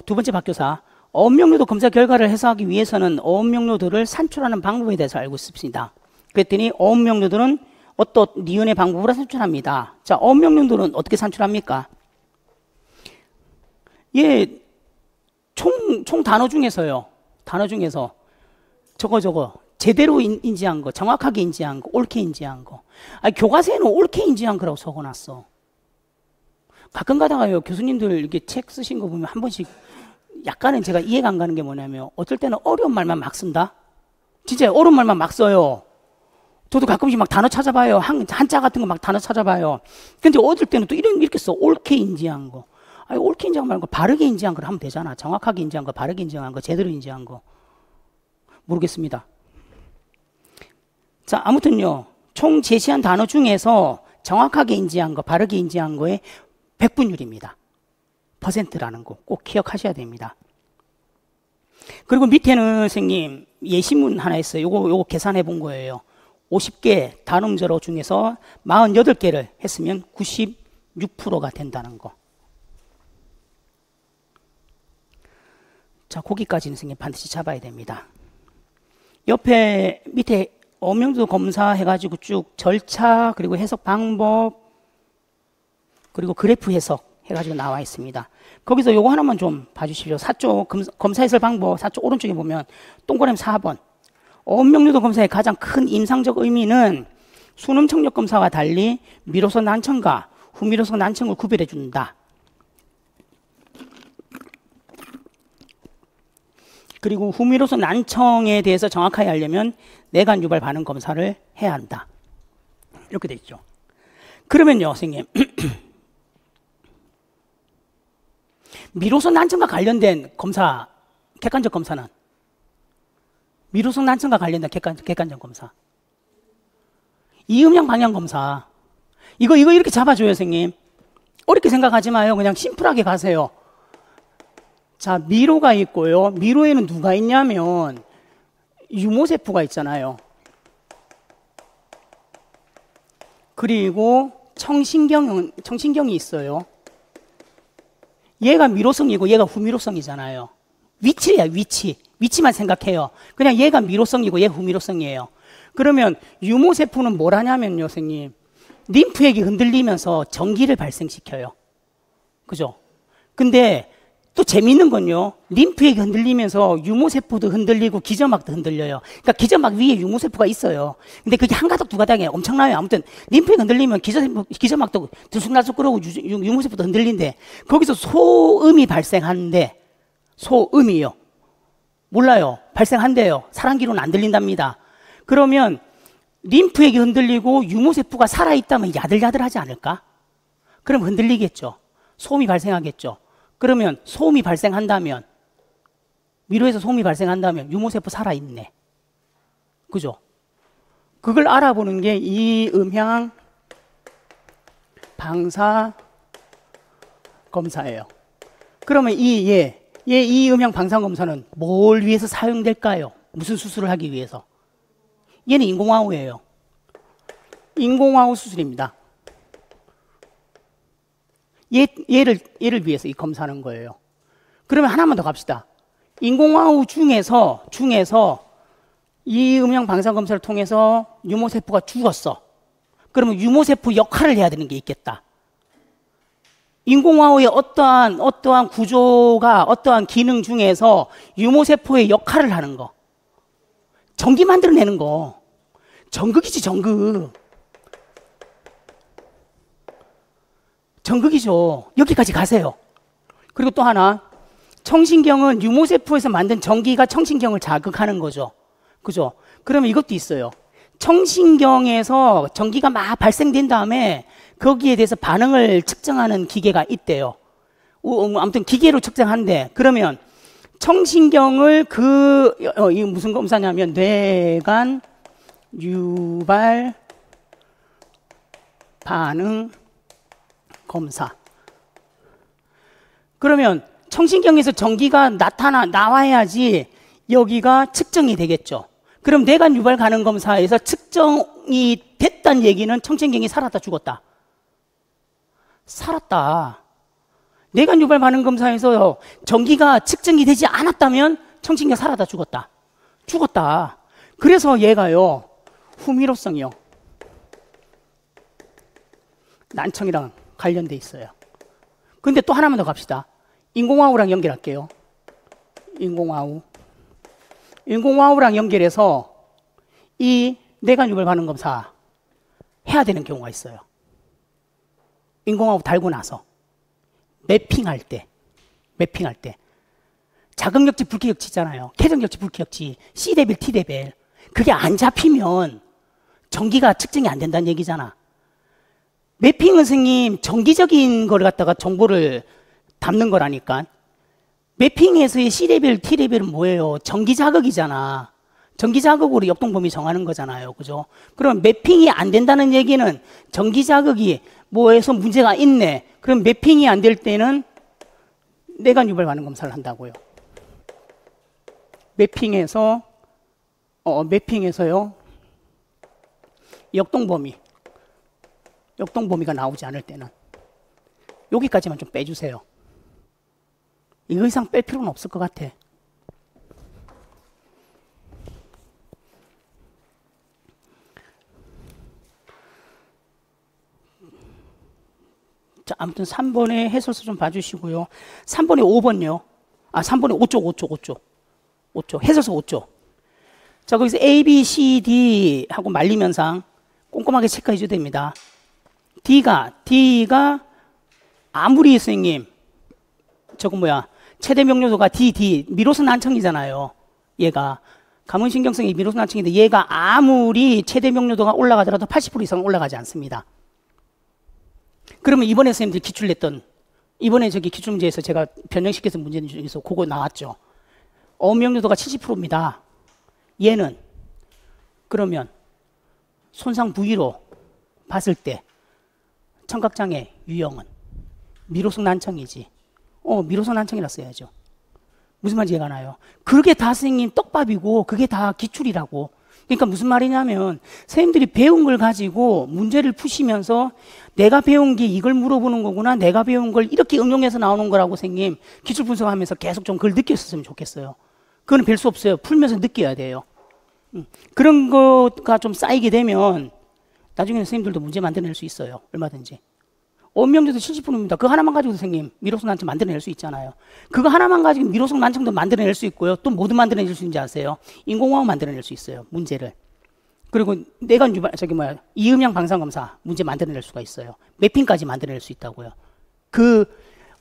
두 번째 박교사. 어업명료도 검사 결과를 해석하기 위해서는 어업명료도를 산출하는 방법에 대해서 알고 있습니다. 그랬더니 어업명료도는 어떤 니은의 방법으로 산출합니다. 자, 어업명료도는 어떻게 산출합니까? 총 단어 중에서요. 저거. 제대로 인지한 거, 정확하게 인지한 거, 옳게 인지한 거. 교과서에는 옳게 인지한 거라고 적어놨어. 가끔 가다가요, 교수님들 이렇게 책 쓰신 거 보면 한 번씩 약간은 제가 이해가 안 가는 게 뭐냐면 어떨 때는 어려운 말만 막 쓴다. 진짜 어려운 말만 막 써요. 저도 가끔씩 막 단어 찾아봐요. 한자 같은 거 막 단어 찾아봐요. 근데 어떨 때는 또 이렇게 써. 옳게 인지한 거. 아니, 옳게 인지한 거 말고 바르게 인지한 걸 하면 되잖아. 정확하게 인지한 거, 바르게 인지한 거, 제대로 인지한 거. 모르겠습니다. 자, 아무튼요. 총 제시한 단어 중에서 정확하게 인지한 거, 바르게 인지한 거에 100분율입니다. 퍼센트라는 거 꼭 기억하셔야 됩니다. 그리고 밑에는 선생님 예시문 하나 있어요. 요거 계산해 본 거예요. 50개 단음절어 중에서 48개를 했으면 96%가 된다는 거. 자, 거기까지는 선생님 반드시 잡아야 됩니다. 옆에 밑에 어명도 검사해가지고 쭉 절차, 그리고 해석 방법, 그리고 그래프 해석 해가지고 나와 있습니다. 거기서 요거 하나만 좀 봐주십시오. 4쪽 검사 해설 방법 4쪽 오른쪽에 보면 동그라미 4번. 어명류도 검사의 가장 큰 임상적 의미는 수능 청력 검사와 달리 미로성 난청과 후미로성 난청을 구별해 준다. 그리고 후미로성 난청에 대해서 정확하게 알려면 내관 유발 반응 검사를 해야 한다. 이렇게 돼 있죠. 그러면요, 선생님. 미로성 난청과 관련된 검사, 객관적 검사는 미로성 난청과 관련된 객관적 검사. 이음양 방향 검사. 이거 이렇게 잡아줘요, 선생님. 어렵게 생각하지 마요. 그냥 심플하게 가세요. 자, 미로가 있고요. 미로에는 누가 있냐면 유모세포가 있잖아요. 그리고 청신경이 있어요. 얘가 미로성이고 얘가 후미로성이잖아요. 위치야, 위치만 생각해요. 그냥 얘가 미로성이고 얘 후미로성이에요. 그러면 유모세포는 뭘 하냐면요, 선생님. 림프액이 흔들리면서 전기를 발생시켜요. 그죠? 근데 또 재밌는 건요, 림프액이 흔들리면서 유모세포도 흔들리고 기저막도 흔들려요. 그러니까 기저막 위에 유모세포가 있어요. 근데 그게 한 가닥 두 가닥이 엄청나요. 아무튼 림프액이 흔들리면 기저막도 들쑥날쑥 끓고 유모세포도 흔들린대. 거기서 소음이 발생하는데, 소음이요. 몰라요. 발생한대요. 사람귀로는 안 들린답니다. 그러면 림프액이 흔들리고 유모세포가 살아있다면 야들야들하지 않을까? 그럼 흔들리겠죠. 소음이 발생하겠죠. 그러면 소음이 발생한다면, 미로에서 소음이 발생한다면 유모세포 살아있네. 그죠? 그걸 알아보는 게 이 음향 방사 검사예요. 그러면 이 음향 방사 검사는 뭘 위해서 사용될까요? 무슨 수술을 하기 위해서? 얘는 인공화우예요. 인공화우 수술입니다. 얘를 위해서 이 검사하는 거예요. 그러면 하나만 더 갑시다. 인공화우 중에서 이 음향 방사 검사를 통해서 유모세포가 죽었어. 그러면 유모세포 역할을 해야 되는 게 있겠다. 인공화우의 어떠한 구조가, 어떠한 기능 중에서 유모세포의 역할을 하는 거. 전기 만들어내는 거. 전극이지, 전극. 전극이죠. 여기까지 가세요. 그리고 또 하나, 청신경은 유모세포에서 만든 전기가 청신경을 자극하는 거죠. 그죠? 그러면 이것도 있어요. 청신경에서 전기가 막 발생된 다음에 거기에 대해서 반응을 측정하는 기계가 있대요. 아무튼 기계로 측정한대. 그러면 청신경을 이게 무슨 검사냐면 뇌관 유발 반응 검사. 그러면 청신경에서 전기가 나와야지 여기가 측정이 되겠죠. 그럼 뇌관 유발 반응 검사에서 측정이 됐다는 얘기는 청신경이 살았다, 죽었다? 살았다. 뇌관 유발 반응 검사에서 전기가 측정이 되지 않았다면 청신경 살았다, 죽었다? 죽었다. 그래서 얘가요, 후미로성이요. 난청이랑 관련돼 있어요. 근데 또 하나만 더 갑시다. 인공화우랑 연결할게요. 인공화우랑 연결해서 이 뇌관 유발 반응 검사 해야 되는 경우가 있어요. 인공화우 달고 나서 매핑할 때. 자극역지, 불쾌역지 있잖아요. 쾌정역지, 불쾌역지, C레벨, T레벨. 그게 안 잡히면 전기가 측정이 안 된다는 얘기잖아. 매핑은 선생님 정기적인 걸 갖다가 정보를 담는 거라니까. 매핑에서의 C레벨, T레벨은 뭐예요? 전기 자극이잖아. 전기 자극으로 역동범위 정하는 거잖아요. 그죠? 그럼 매핑이 안 된다는 얘기는 전기 자극이 뭐에서 문제가 있네. 그럼 매핑이 안 될 때는 내관 유발 반응 검사를 한다고요. 매핑에서요. 역동범위가 나오지 않을 때는 여기까지만 좀 빼주세요. 이거 이상 뺄 필요는 없을 것 같아. 자, 아무튼 3번의 해설서 좀 봐주시고요. 3번의 5번요. 3번의 5쪽. 해설서 5쪽. 자, 거기서 A, B, C, D 하고 말리면상 꼼꼼하게 체크해 줘야 됩니다. D가 아무리 선생님, 최대 명료도가 D, 미로선 난청이잖아요. 얘가. 가문신경성이 미로선 난청인데 얘가 아무리 최대 명료도가 올라가더라도 80% 이상은 올라가지 않습니다. 그러면 이번에 선생님들 기출냈던, 이번에 기출문제에서 제가 변형시켜서 문제 중에서 그거 나왔죠. 어명료도가 70%입니다. 얘는 그러면 손상 부위로 봤을 때 청각장애 유형은 미로성 난청이지. 미로성 난청이라 써야죠. 무슨 말인지 이해가 나요? 그게 다 선생님 떡밥이고 그게 다 기출이라고. 그러니까 무슨 말이냐면 선생님들이 배운 걸 가지고 문제를 푸시면서 내가 배운 게 이걸 물어보는 거구나, 내가 배운 걸 이렇게 응용해서 나오는 거라고 선생님 기출 분석하면서 계속 좀 그걸 느꼈으면 좋겠어요. 그건 별 수 없어요. 풀면서 느껴야 돼요. 그런 거가 좀 쌓이게 되면 나중에는 선생님들도 문제 만들어낼 수 있어요. 얼마든지. 원명제도 70%입니다. 그거 하나만 가지고 선생님 미로성 난청 만들어낼 수 있잖아요. 그거 하나만 가지고 미로성 난청도 만들어낼 수 있고요. 또 뭐든 만들어낼 수 있는지 아세요? 인공호흡 만들어낼 수 있어요. 문제를. 그리고 내관 유발 이음양 방사검사 문제 만들어낼 수가 있어요. 매핑까지 만들어낼 수 있다고요. 그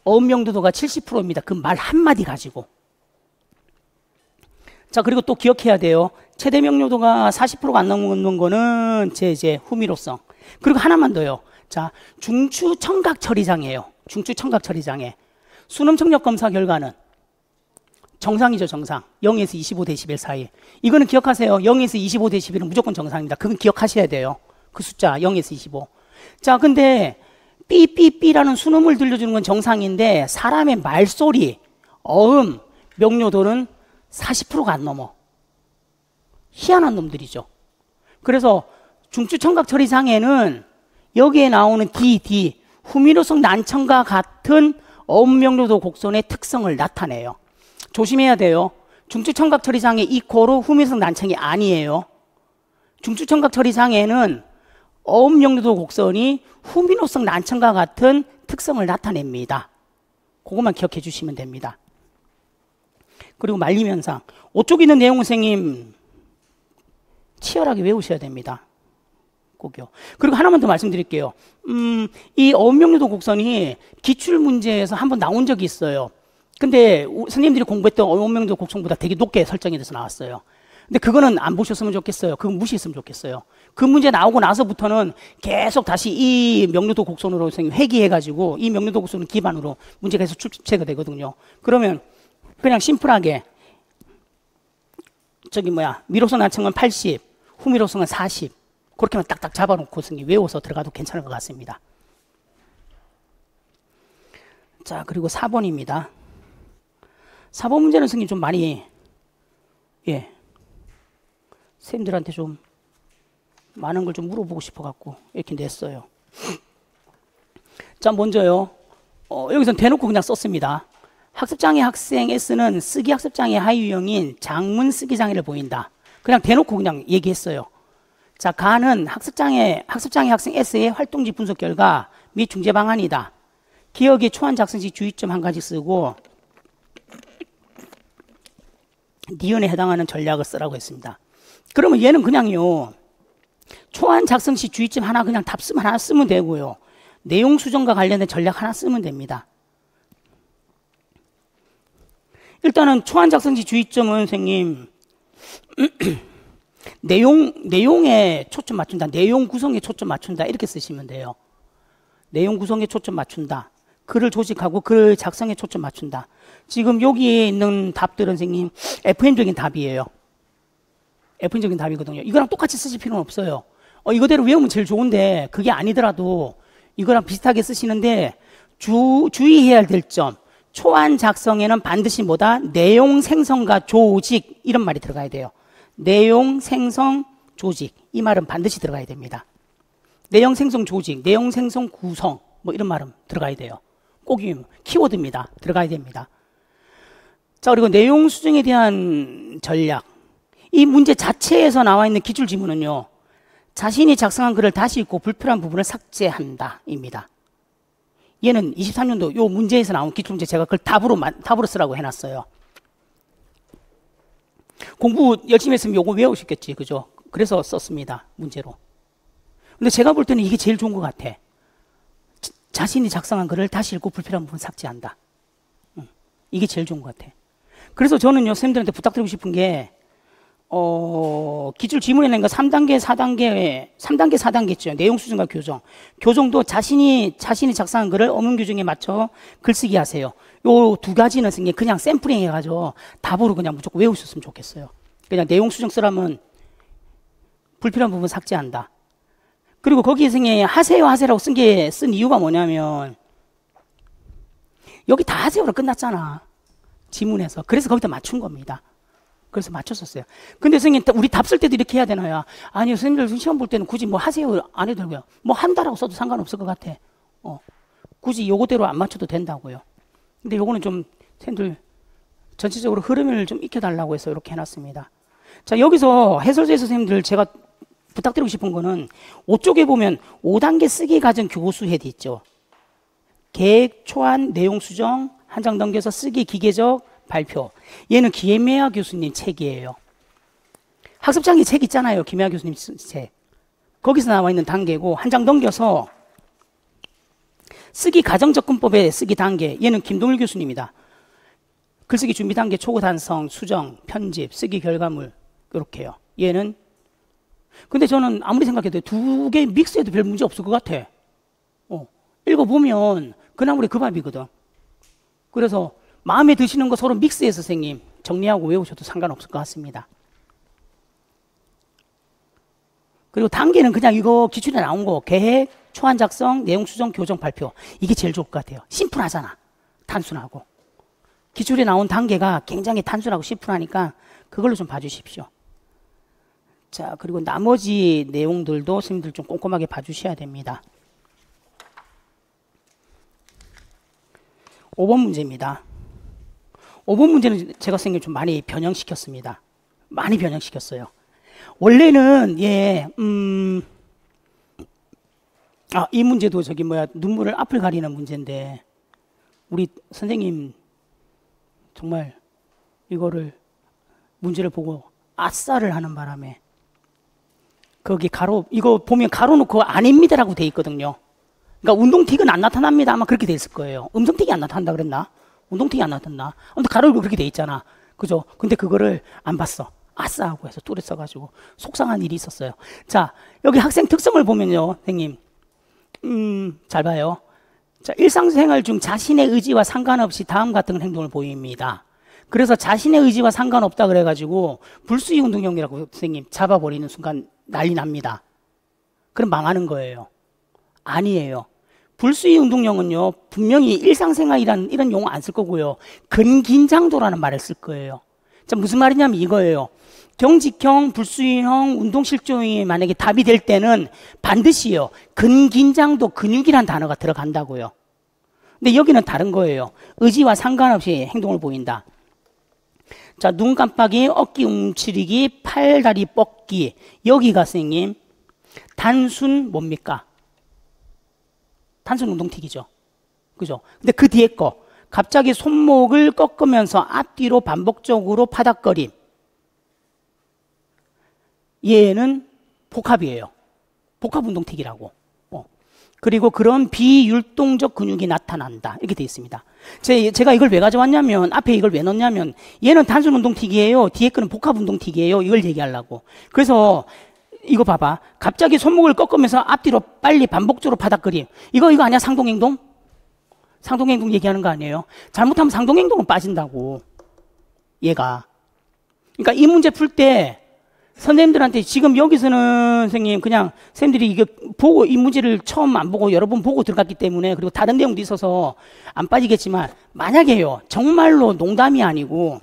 어음명도도가 70%입니다. 그 말 한마디 가지고. 자, 그리고 또 기억해야 돼요. 최대 명료도가 40%가 안 넘는 거는 제 후미로성. 그리고 하나만 더요. 자, 중추 청각 처리장애예요. 중추 청각 처리장애. 수능 청력 검사 결과는 정상이죠, 정상. 0에서 25dB 사이. 이거는 기억하세요. 0에서 25dB는 무조건 정상입니다. 그건 기억하셔야 돼요. 그 숫자 0에서 25. 자, 근데 삐삐삐라는 순음을 들려주는 건 정상인데 사람의 말소리, 어음, 명료도는 40%가 안 넘어. 희한한 놈들이죠. 그래서 중추 청각 처리 장애는 여기에 나오는 D, 후미로성 난청과 같은 어음 명료도 곡선의 특성을 나타내요. 조심해야 돼요. 중추 청각 처리 장애 이코로 후미로성 난청이 아니에요. 중추 청각 처리 장애는 어음 명료도 곡선이 후미로성 난청과 같은 특성을 나타냅니다. 그것만 기억해 주시면 됩니다. 그리고 말리면상 5쪽에 있는 내용 선생님 치열하게 외우셔야 됩니다. 꼭요. 그리고 하나만 더 말씀드릴게요. 이 어음명료도 곡선이 기출문제에서 한번 나온 적이 있어요. 근데 선생님들이 공부했던 어음명료도 곡선보다 되게 높게 설정이 돼서 나왔어요. 근데 그거는 안 보셨으면 좋겠어요. 그건 무시했으면 좋겠어요. 그 문제 나오고 나서부터는 계속 다시 이 명료도 곡선으로 선생님 회귀해가지고 이 명료도 곡선을 기반으로 문제가 계속 출제가 되거든요. 그러면 그냥 심플하게 미로성 난청은 80, 후미로성은 40 그렇게만 딱딱 잡아놓고 외워서 들어가도 괜찮을 것 같습니다. 자, 그리고 4번입니다. 4번 문제는 선생님 좀 많이 선생님들한테 좀 많은 걸 좀 물어보고 싶어갖고 이렇게 냈어요. 자, 먼저요. 여기서 대놓고 그냥 썼습니다. 학습장애 학생 S는 쓰기 학습장애 하위 유형인 장문 쓰기 장애를 보인다. 그냥 대놓고 그냥 얘기했어요. 자, 가는 학습장애 학생 S의 활동지 분석 결과 및 중재 방안이다. 기억의 초안 작성 시 주의점 한 가지 쓰고 니은에 해당하는 전략을 쓰라고 했습니다. 그러면 얘는 그냥요. 초안 작성 시 주의점 하나 그냥 답쓰면 하나 쓰면 되고요. 내용 수정과 관련된 전략 하나 쓰면 됩니다. 일단은 초안작성시 주의점은 선생님 내용에 초점 맞춘다, 내용 구성에 초점 맞춘다 이렇게 쓰시면 돼요. 내용 구성에 초점 맞춘다, 글을 조직하고 글 작성에 초점 맞춘다. 지금 여기에 있는 답들은 선생님 FM적인 답이에요. FM적인 답이거든요. 이거랑 똑같이 쓰실 필요는 없어요. 이거대로 외우면 제일 좋은데 그게 아니더라도 이거랑 비슷하게 쓰시는데 주의해야 될 점, 초안 작성에는 반드시 뭐다? 내용 생성과 조직 이런 말이 들어가야 돼요. 내용 생성 조직, 이 말은 반드시 들어가야 됩니다. 내용 생성 조직, 내용 생성 구성 뭐 이런 말은 들어가야 돼요. 꼭 키워드입니다. 들어가야 됩니다. 자, 그리고 내용 수정에 대한 전략. 이 문제 자체에서 나와 있는 기출 지문은요, 자신이 작성한 글을 다시 읽고 불필요한 부분을 삭제한다 입니다. 얘는 23년도 요 문제에서 나온 기출문제 제가 그걸 답으로 쓰라고 해놨어요. 공부 열심히 했으면 요거 외우셨겠지, 그죠? 그래서 썼습니다, 문제로. 근데 제가 볼 때는 이게 제일 좋은 것 같아. 자신이 작성한 글을 다시 읽고 불필요한 부분 삭제한다. 이게 제일 좋은 것 같아. 그래서 저는요, 선생님들한테 부탁드리고 싶은 게, 기출 지문에 낸 거 3단계, 4단계죠. 내용 수정과 교정. 교정도 자신이 작성한 글을 어문 규정에 맞춰 글쓰기 하세요. 요 두 가지는 선생님 그냥 샘플링 해가지고 답으로 그냥 무조건 외우셨으면 좋겠어요. 그냥 내용 수정 쓰라면 불필요한 부분 삭제한다. 그리고 거기에 선생님 하세요라고 쓴 이유가 뭐냐면 여기 다 하세요로 끝났잖아, 지문에서. 그래서 거기다 맞춘 겁니다. 그래서 맞췄었어요. 근데 선생님 우리 답 쓸 때도 이렇게 해야 되나요? 아니요, 선생님들 시험 볼 때는 굳이 뭐 하세요 안 해도 되고요, 뭐 한다라고 써도 상관없을 것 같아. 굳이 요거대로 안 맞춰도 된다고요. 근데 요거는 좀 선생님들 전체적으로 흐름을 좀 익혀달라고 해서 이렇게 해놨습니다. 자, 여기서 해설지에서 선생님들 제가 부탁드리고 싶은 거는 5쪽에 보면 5단계 쓰기 과정 교수 헤드 있죠. 계획, 초안, 내용 수정, 한 장 넘겨서 쓰기, 기계적, 발표. 얘는 김혜아 교수님 책이에요. 학습장에 책 있잖아요, 김혜아 교수님 책. 거기서 나와 있는 단계고, 한 장 넘겨서 쓰기 가정접근법의 쓰기 단계. 얘는 김동일 교수님이다. 글쓰기 준비 단계, 초고 단성, 수정, 편집, 쓰기 결과물 이렇게요. 얘는 근데 저는 아무리 생각해도 두 개 믹스해도 별 문제 없을 것 같아. 읽어보면 그나물의 그 밥이거든. 그래서 마음에 드시는 거 서로 믹스해서 선생님 정리하고 외우셔도 상관없을 것 같습니다. 그리고 단계는 그냥 이거 기출에 나온 거 계획, 초안 작성, 내용 수정, 교정, 발표. 이게 제일 좋을 것 같아요. 심플하잖아, 단순하고. 기출에 나온 단계가 굉장히 단순하고 심플하니까 그걸로 좀 봐주십시오. 자, 그리고 나머지 내용들도 선생님들 좀 꼼꼼하게 봐주셔야 됩니다. 5번 문제입니다. 5번 문제는 제가 선생님 좀 많이 변형시켰습니다. 많이 변형시켰어요. 원래는 이 문제도 눈물을 앞을 가리는 문제인데 우리 선생님 정말 이거를 문제를 보고 아싸를 하는 바람에 거기 이거 보면 가로 놓고 아닙니다라고 돼 있거든요. 그러니까 운동틱은 안 나타납니다. 아마 그렇게 돼 있을 거예요. 음성틱이 안 나타난다 그랬나? 운동틱이 안 나타났나? 근데 가로 그렇게 돼 있잖아, 그죠? 근데 그거를 안 봤어. 아싸하고 해서 뚜레 써가지고 속상한 일이 있었어요. 자, 여기 학생 특성을 보면요, 선생님, 잘 봐요. 자, 일상생활 중 자신의 의지와 상관없이 다음 같은 행동을 보입니다. 그래서 자신의 의지와 상관없다 그래가지고 불수의 운동형이라고 선생님 잡아버리는 순간 난리 납니다. 그럼 망하는 거예요. 아니에요. 불수의 운동형은요, 분명히 일상생활이라는 이런 용어 안 쓸 거고요, 근긴장도라는 말을 쓸 거예요. 자, 무슨 말이냐면 이거예요. 경직형, 불수형, 운동실조형이 만약에 답이 될 때는 반드시요, 근긴장도, 근육이란 단어가 들어간다고요. 근데 여기는 다른 거예요. 의지와 상관없이 행동을 보인다. 자, 눈 깜빡이, 어깨 움츠리기, 팔, 다리 뻗기. 여기가 선생님 단순 뭡니까? 단순 운동틱이죠, 그죠? 근데 그 뒤에 거, 갑자기 손목을 꺾으면서 앞뒤로 반복적으로 파닥거림. 얘는 복합이에요. 복합 운동틱이라고. 그리고 그런 비율동적 근육이 나타난다, 이렇게 되어 있습니다. 제가 이걸 왜 가져왔냐면, 앞에 이걸 왜 넣었냐면, 얘는 단순 운동틱이에요. 뒤에 거는 복합 운동틱이에요. 이걸 얘기하려고. 그래서 이거 봐봐. 갑자기 손목을 꺾으면서 앞뒤로 빨리 반복적으로 바닥거림. 이거 아니야? 상동행동? 상동행동 얘기하는 거 아니에요? 잘못하면 상동행동은 빠진다고. 얘가. 그러니까 이 문제 풀 때 선생님들한테 지금 여기서는 선생님 그냥 선생님들이 이거 보고 이 문제를 처음 안 보고 여러 번 보고 들어갔기 때문에 그리고 다른 내용도 있어서 안 빠지겠지만 만약에요. 정말로 농담이 아니고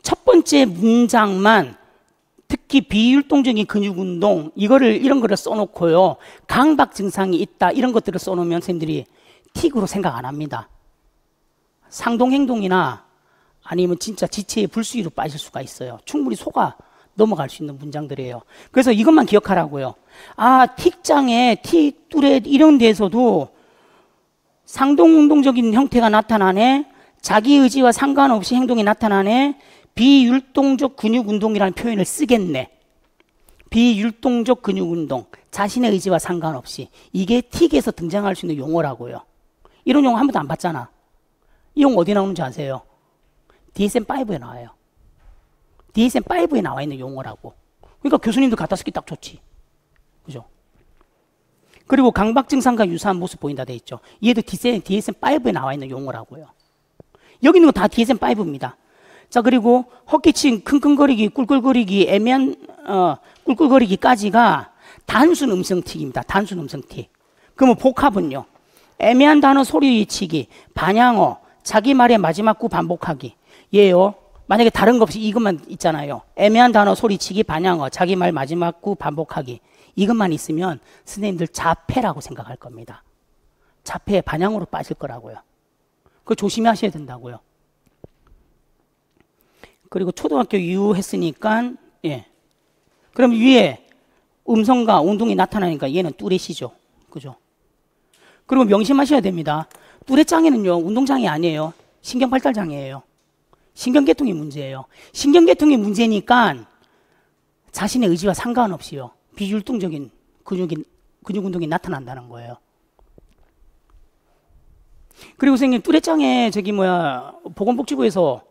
첫 번째 문장만 특히 비율동적인 근육운동 이런 거를 써놓고요. 강박 증상이 있다 이런 것들을 써놓으면 선생님들이 틱으로 생각 안 합니다. 상동행동이나 아니면 진짜 지체의 불수위로 빠질 수가 있어요. 충분히 속아 넘어갈 수 있는 문장들이에요. 그래서 이것만 기억하라고요. 아, 틱장애, 틱, 뚜렛 이런 데서도 상동운동적인 형태가 나타나네. 자기 의지와 상관없이 행동이 나타나네. 비율동적 근육운동이라는 표현을 쓰겠네. 비율동적 근육운동. 자신의 의지와 상관없이. 이게 틱에서 등장할 수 있는 용어라고요. 이런 용어 한 번도 안 봤잖아. 이 용어 어디 나오는지 아세요? DSM-5에 나와요. DSM-5에 나와 있는 용어라고. 그러니까 교수님도 갖다 쓰기 딱 좋지. 그죠? 그리고 강박 증상과 유사한 모습 보인다 돼 있죠. 얘도 DSM-5에 나와 있는 용어라고요. 여기 있는 거 다 DSM-5입니다. 자, 그리고 헛기침, 킁킁거리기, 꿀꿀거리기, 애매한 꿀꿀거리기까지가 단순 음성틱입니다. 단순 음성틱. 그러면 복합은요. 애매한 단어 소리치기, 반향어, 자기 말의 마지막 구 반복하기. 얘요. 만약에 다른 거 없이 이것만 있잖아요. 애매한 단어 소리치기, 반향어, 자기 말 마지막 구 반복하기. 이것만 있으면 선생님들 자폐라고 생각할 겁니다. 자폐 반향어로 빠질 거라고요. 그거 조심하셔야 된다고요. 그리고 초등학교 이후 했으니까 예. 그럼 위에 음성과 운동이 나타나니까 얘는 뚜렛이죠. 그죠? 그리고 명심하셔야 됩니다. 뚜렛장애는요. 운동장애 아니에요. 신경발달장애예요. 신경계통이 문제예요. 신경계통이 문제니까 자신의 의지와 상관없이요. 비율동적인 근육운동이 나타난다는 거예요. 그리고 선생님 뚜렛장애 보건복지부에서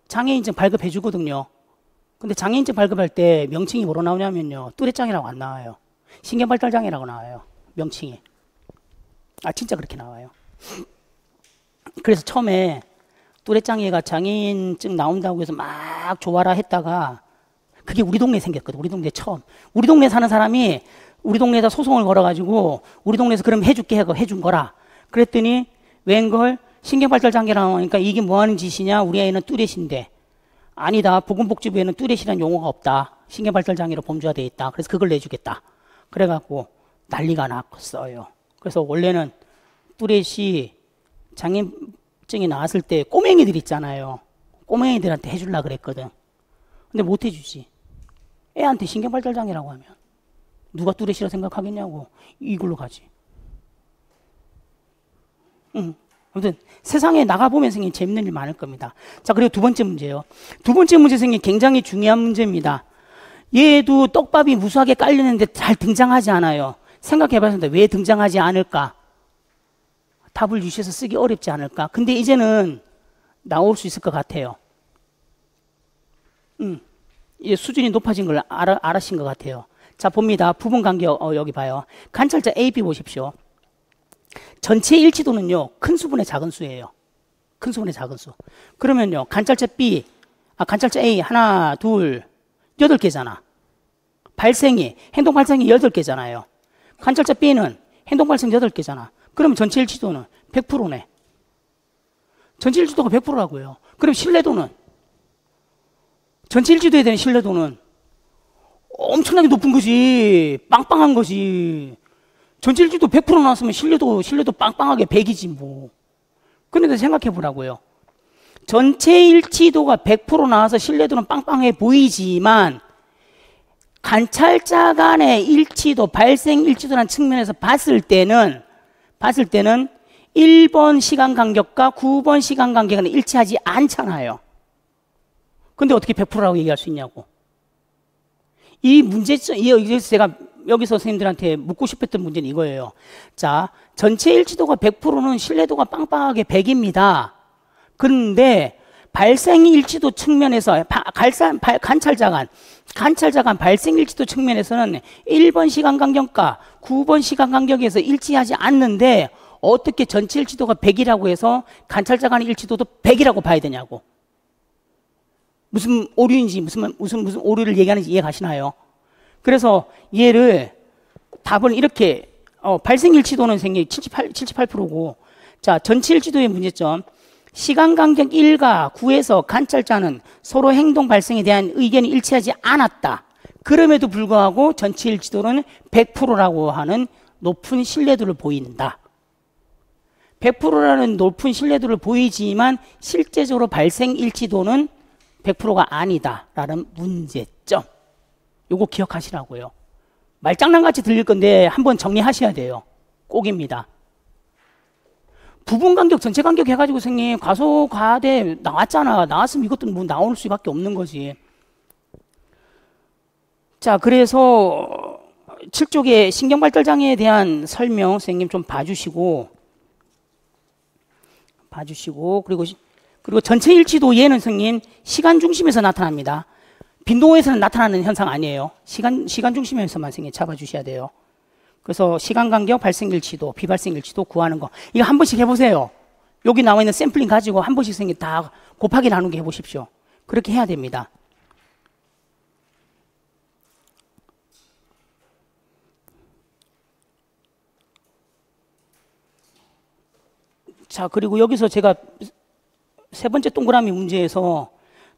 장애인증 발급해 주거든요. 근데 장애인증 발급할 때 명칭이 뭐로 나오냐면요. 뚜렛장애라고 안 나와요. 신경발달장애라고 나와요. 명칭이. 아 진짜 그렇게 나와요. 그래서 처음에 뚜렛장애가 장애인증 나온다고 해서 막 좋아라 했다가 그게 우리 동네에 생겼거든. 우리 동네 처음. 우리 동네 사는 사람이 우리 동네에다 소송을 걸어가지고 우리 동네에서 그럼 해줄게 하고 해준 거라. 그랬더니 웬걸 신경발달장애라고 하니까 이게 뭐하는 짓이냐. 우리 애는 뚜렛인데. 아니다. 보건복지부에는 뚜렛이라는 용어가 없다. 신경발달장애로 범주화되어 있다. 그래서 그걸 내주겠다. 그래갖고 난리가 났어요. 그래서 원래는 뚜렛이 장애인증이 나왔을 때 꼬맹이들 있잖아요. 꼬맹이들한테 해주려고 그랬거든. 근데 못 해주지. 애한테 신경발달장애라고 하면 누가 뚜렛이라 생각하겠냐고. 이걸로 가지. 아무튼 세상에 나가보면 선생님 재밌는 일 많을 겁니다. 자, 그리고 두 번째 문제요. 두 번째 문제 선생님 굉장히 중요한 문제입니다. 얘도 떡밥이 무수하게 깔리는데 잘 등장하지 않아요. 생각해봤습니다. 왜 등장하지 않을까? 답을 유시해서 쓰기 어렵지 않을까? 근데 이제는 나올 수 있을 것 같아요. 이제 수준이 높아진 걸 알아신 것 같아요. 자, 봅니다. 부분 간격 여기 봐요. 관찰자 A, B 보십시오. 전체 일치도는요, 큰 수분의 작은 수예요. 큰 수분의 작은 수. 그러면요, 관찰자 A 하나, 둘, 8개잖아. 행동 발생이 8개잖아요. 관찰자 B는 행동 발생 8개잖아. 그러면 전체 일치도는 100%네. 전체 일치도가 100%라고요. 그럼 신뢰도는? 전체 일치도에 대한 신뢰도는 엄청나게 높은 거지. 빵빵한 거지. 전체 일치도 100% 나왔으면 신뢰도 빵빵하게 100이지 뭐. 근데 생각해 보라고요. 전체 일치도가 100% 나와서 신뢰도는 빵빵해 보이지만 관찰자 간의 일치도, 발생 일치도라는 측면에서 봤을 때는 1번 시간 간격과 9번 시간 간격은 일치하지 않잖아요. 근데 어떻게 100%라고 얘기할 수 있냐고. 이 문제점, 여기서 제가 여기서 선생님들한테 묻고 싶었던 문제는 이거예요. 자, 전체 일치도가 100%는 신뢰도가 빵빵하게 100입니다. 그런데 발생 일치도 측면에서 관찰자간 발생 일치도 측면에서는 1번 시간 간격과 9번 시간 간격에서 일치하지 않는데 어떻게 전체 일치도가 100이라고 해서 관찰자간의 일치도도 100이라고 봐야 되냐고. 무슨 오류인지 무슨 오류를 얘기하는지 이해 가시나요? 그래서 얘를 답은 이렇게 발생 일치도는 생긴 78%고 자, 전체 일치도의 문제점 시간 간격 1과 9에서 관찰자는 서로 행동 발생에 대한 의견이 일치하지 않았다. 그럼에도 불구하고 전체 일치도는 100%라고 하는 높은 신뢰도를 보인다. 100%라는 높은 신뢰도를 보이지만 실제적으로 발생 일치도는 100%가 아니다라는 문제점. 요거 기억하시라고요. 말장난같이 들릴 건데 한번 정리하셔야 돼요. 꼭입니다. 부분 간격, 전체 간격 해가지고 선생님 과소, 과대 나왔잖아. 나왔으면 이것도 뭐 나올 수밖에 없는 거지. 자, 그래서 7쪽에 신경발달장애에 대한 설명 선생님 좀 봐주시고 그리고 전체 일치도 얘는 선생님 시간 중심에서 나타납니다. 빈도에서는 나타나는 현상 아니에요. 시간 중심에서만 선생님 잡아주셔야 돼요. 그래서 시간 간격, 발생 일치도, 비발생 일치도 구하는 거. 이거 한 번씩 해보세요. 여기 나와 있는 샘플링 가지고 한 번씩 선생님 다 곱하기 나누기 해보십시오. 그렇게 해야 됩니다. 자, 그리고 여기서 제가 세 번째 동그라미 문제에서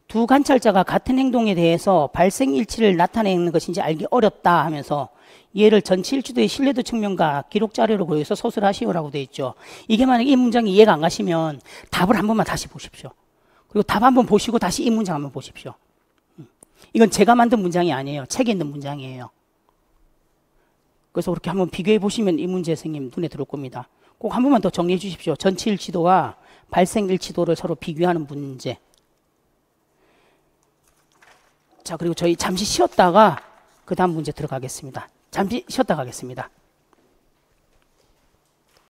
두 관찰자가 같은 행동에 대해서 발생 일치를 나타내는 것인지 알기 어렵다 하면서 얘를 전체 일치도의 신뢰도 측면과 기록 자료로 보여서 소설하시오라고 되어 있죠. 이게 만약 이 문장이 이해가 안 가시면 답을 한 번만 다시 보십시오. 그리고 답 한번 보시고 다시 이 문장 한번 보십시오. 이건 제가 만든 문장이 아니에요. 책에 있는 문장이에요. 그래서 그렇게 한번 비교해 보시면 이 문제 선생님 눈에 들어올 겁니다. 꼭 한 번만 더 정리해 주십시오. 전체 일치도와 발생 일치도를 서로 비교하는 문제. 자, 그리고 저희 잠시 쉬었다가 그 다음 문제 들어가겠습니다. 잠시 쉬었다 가겠습니다.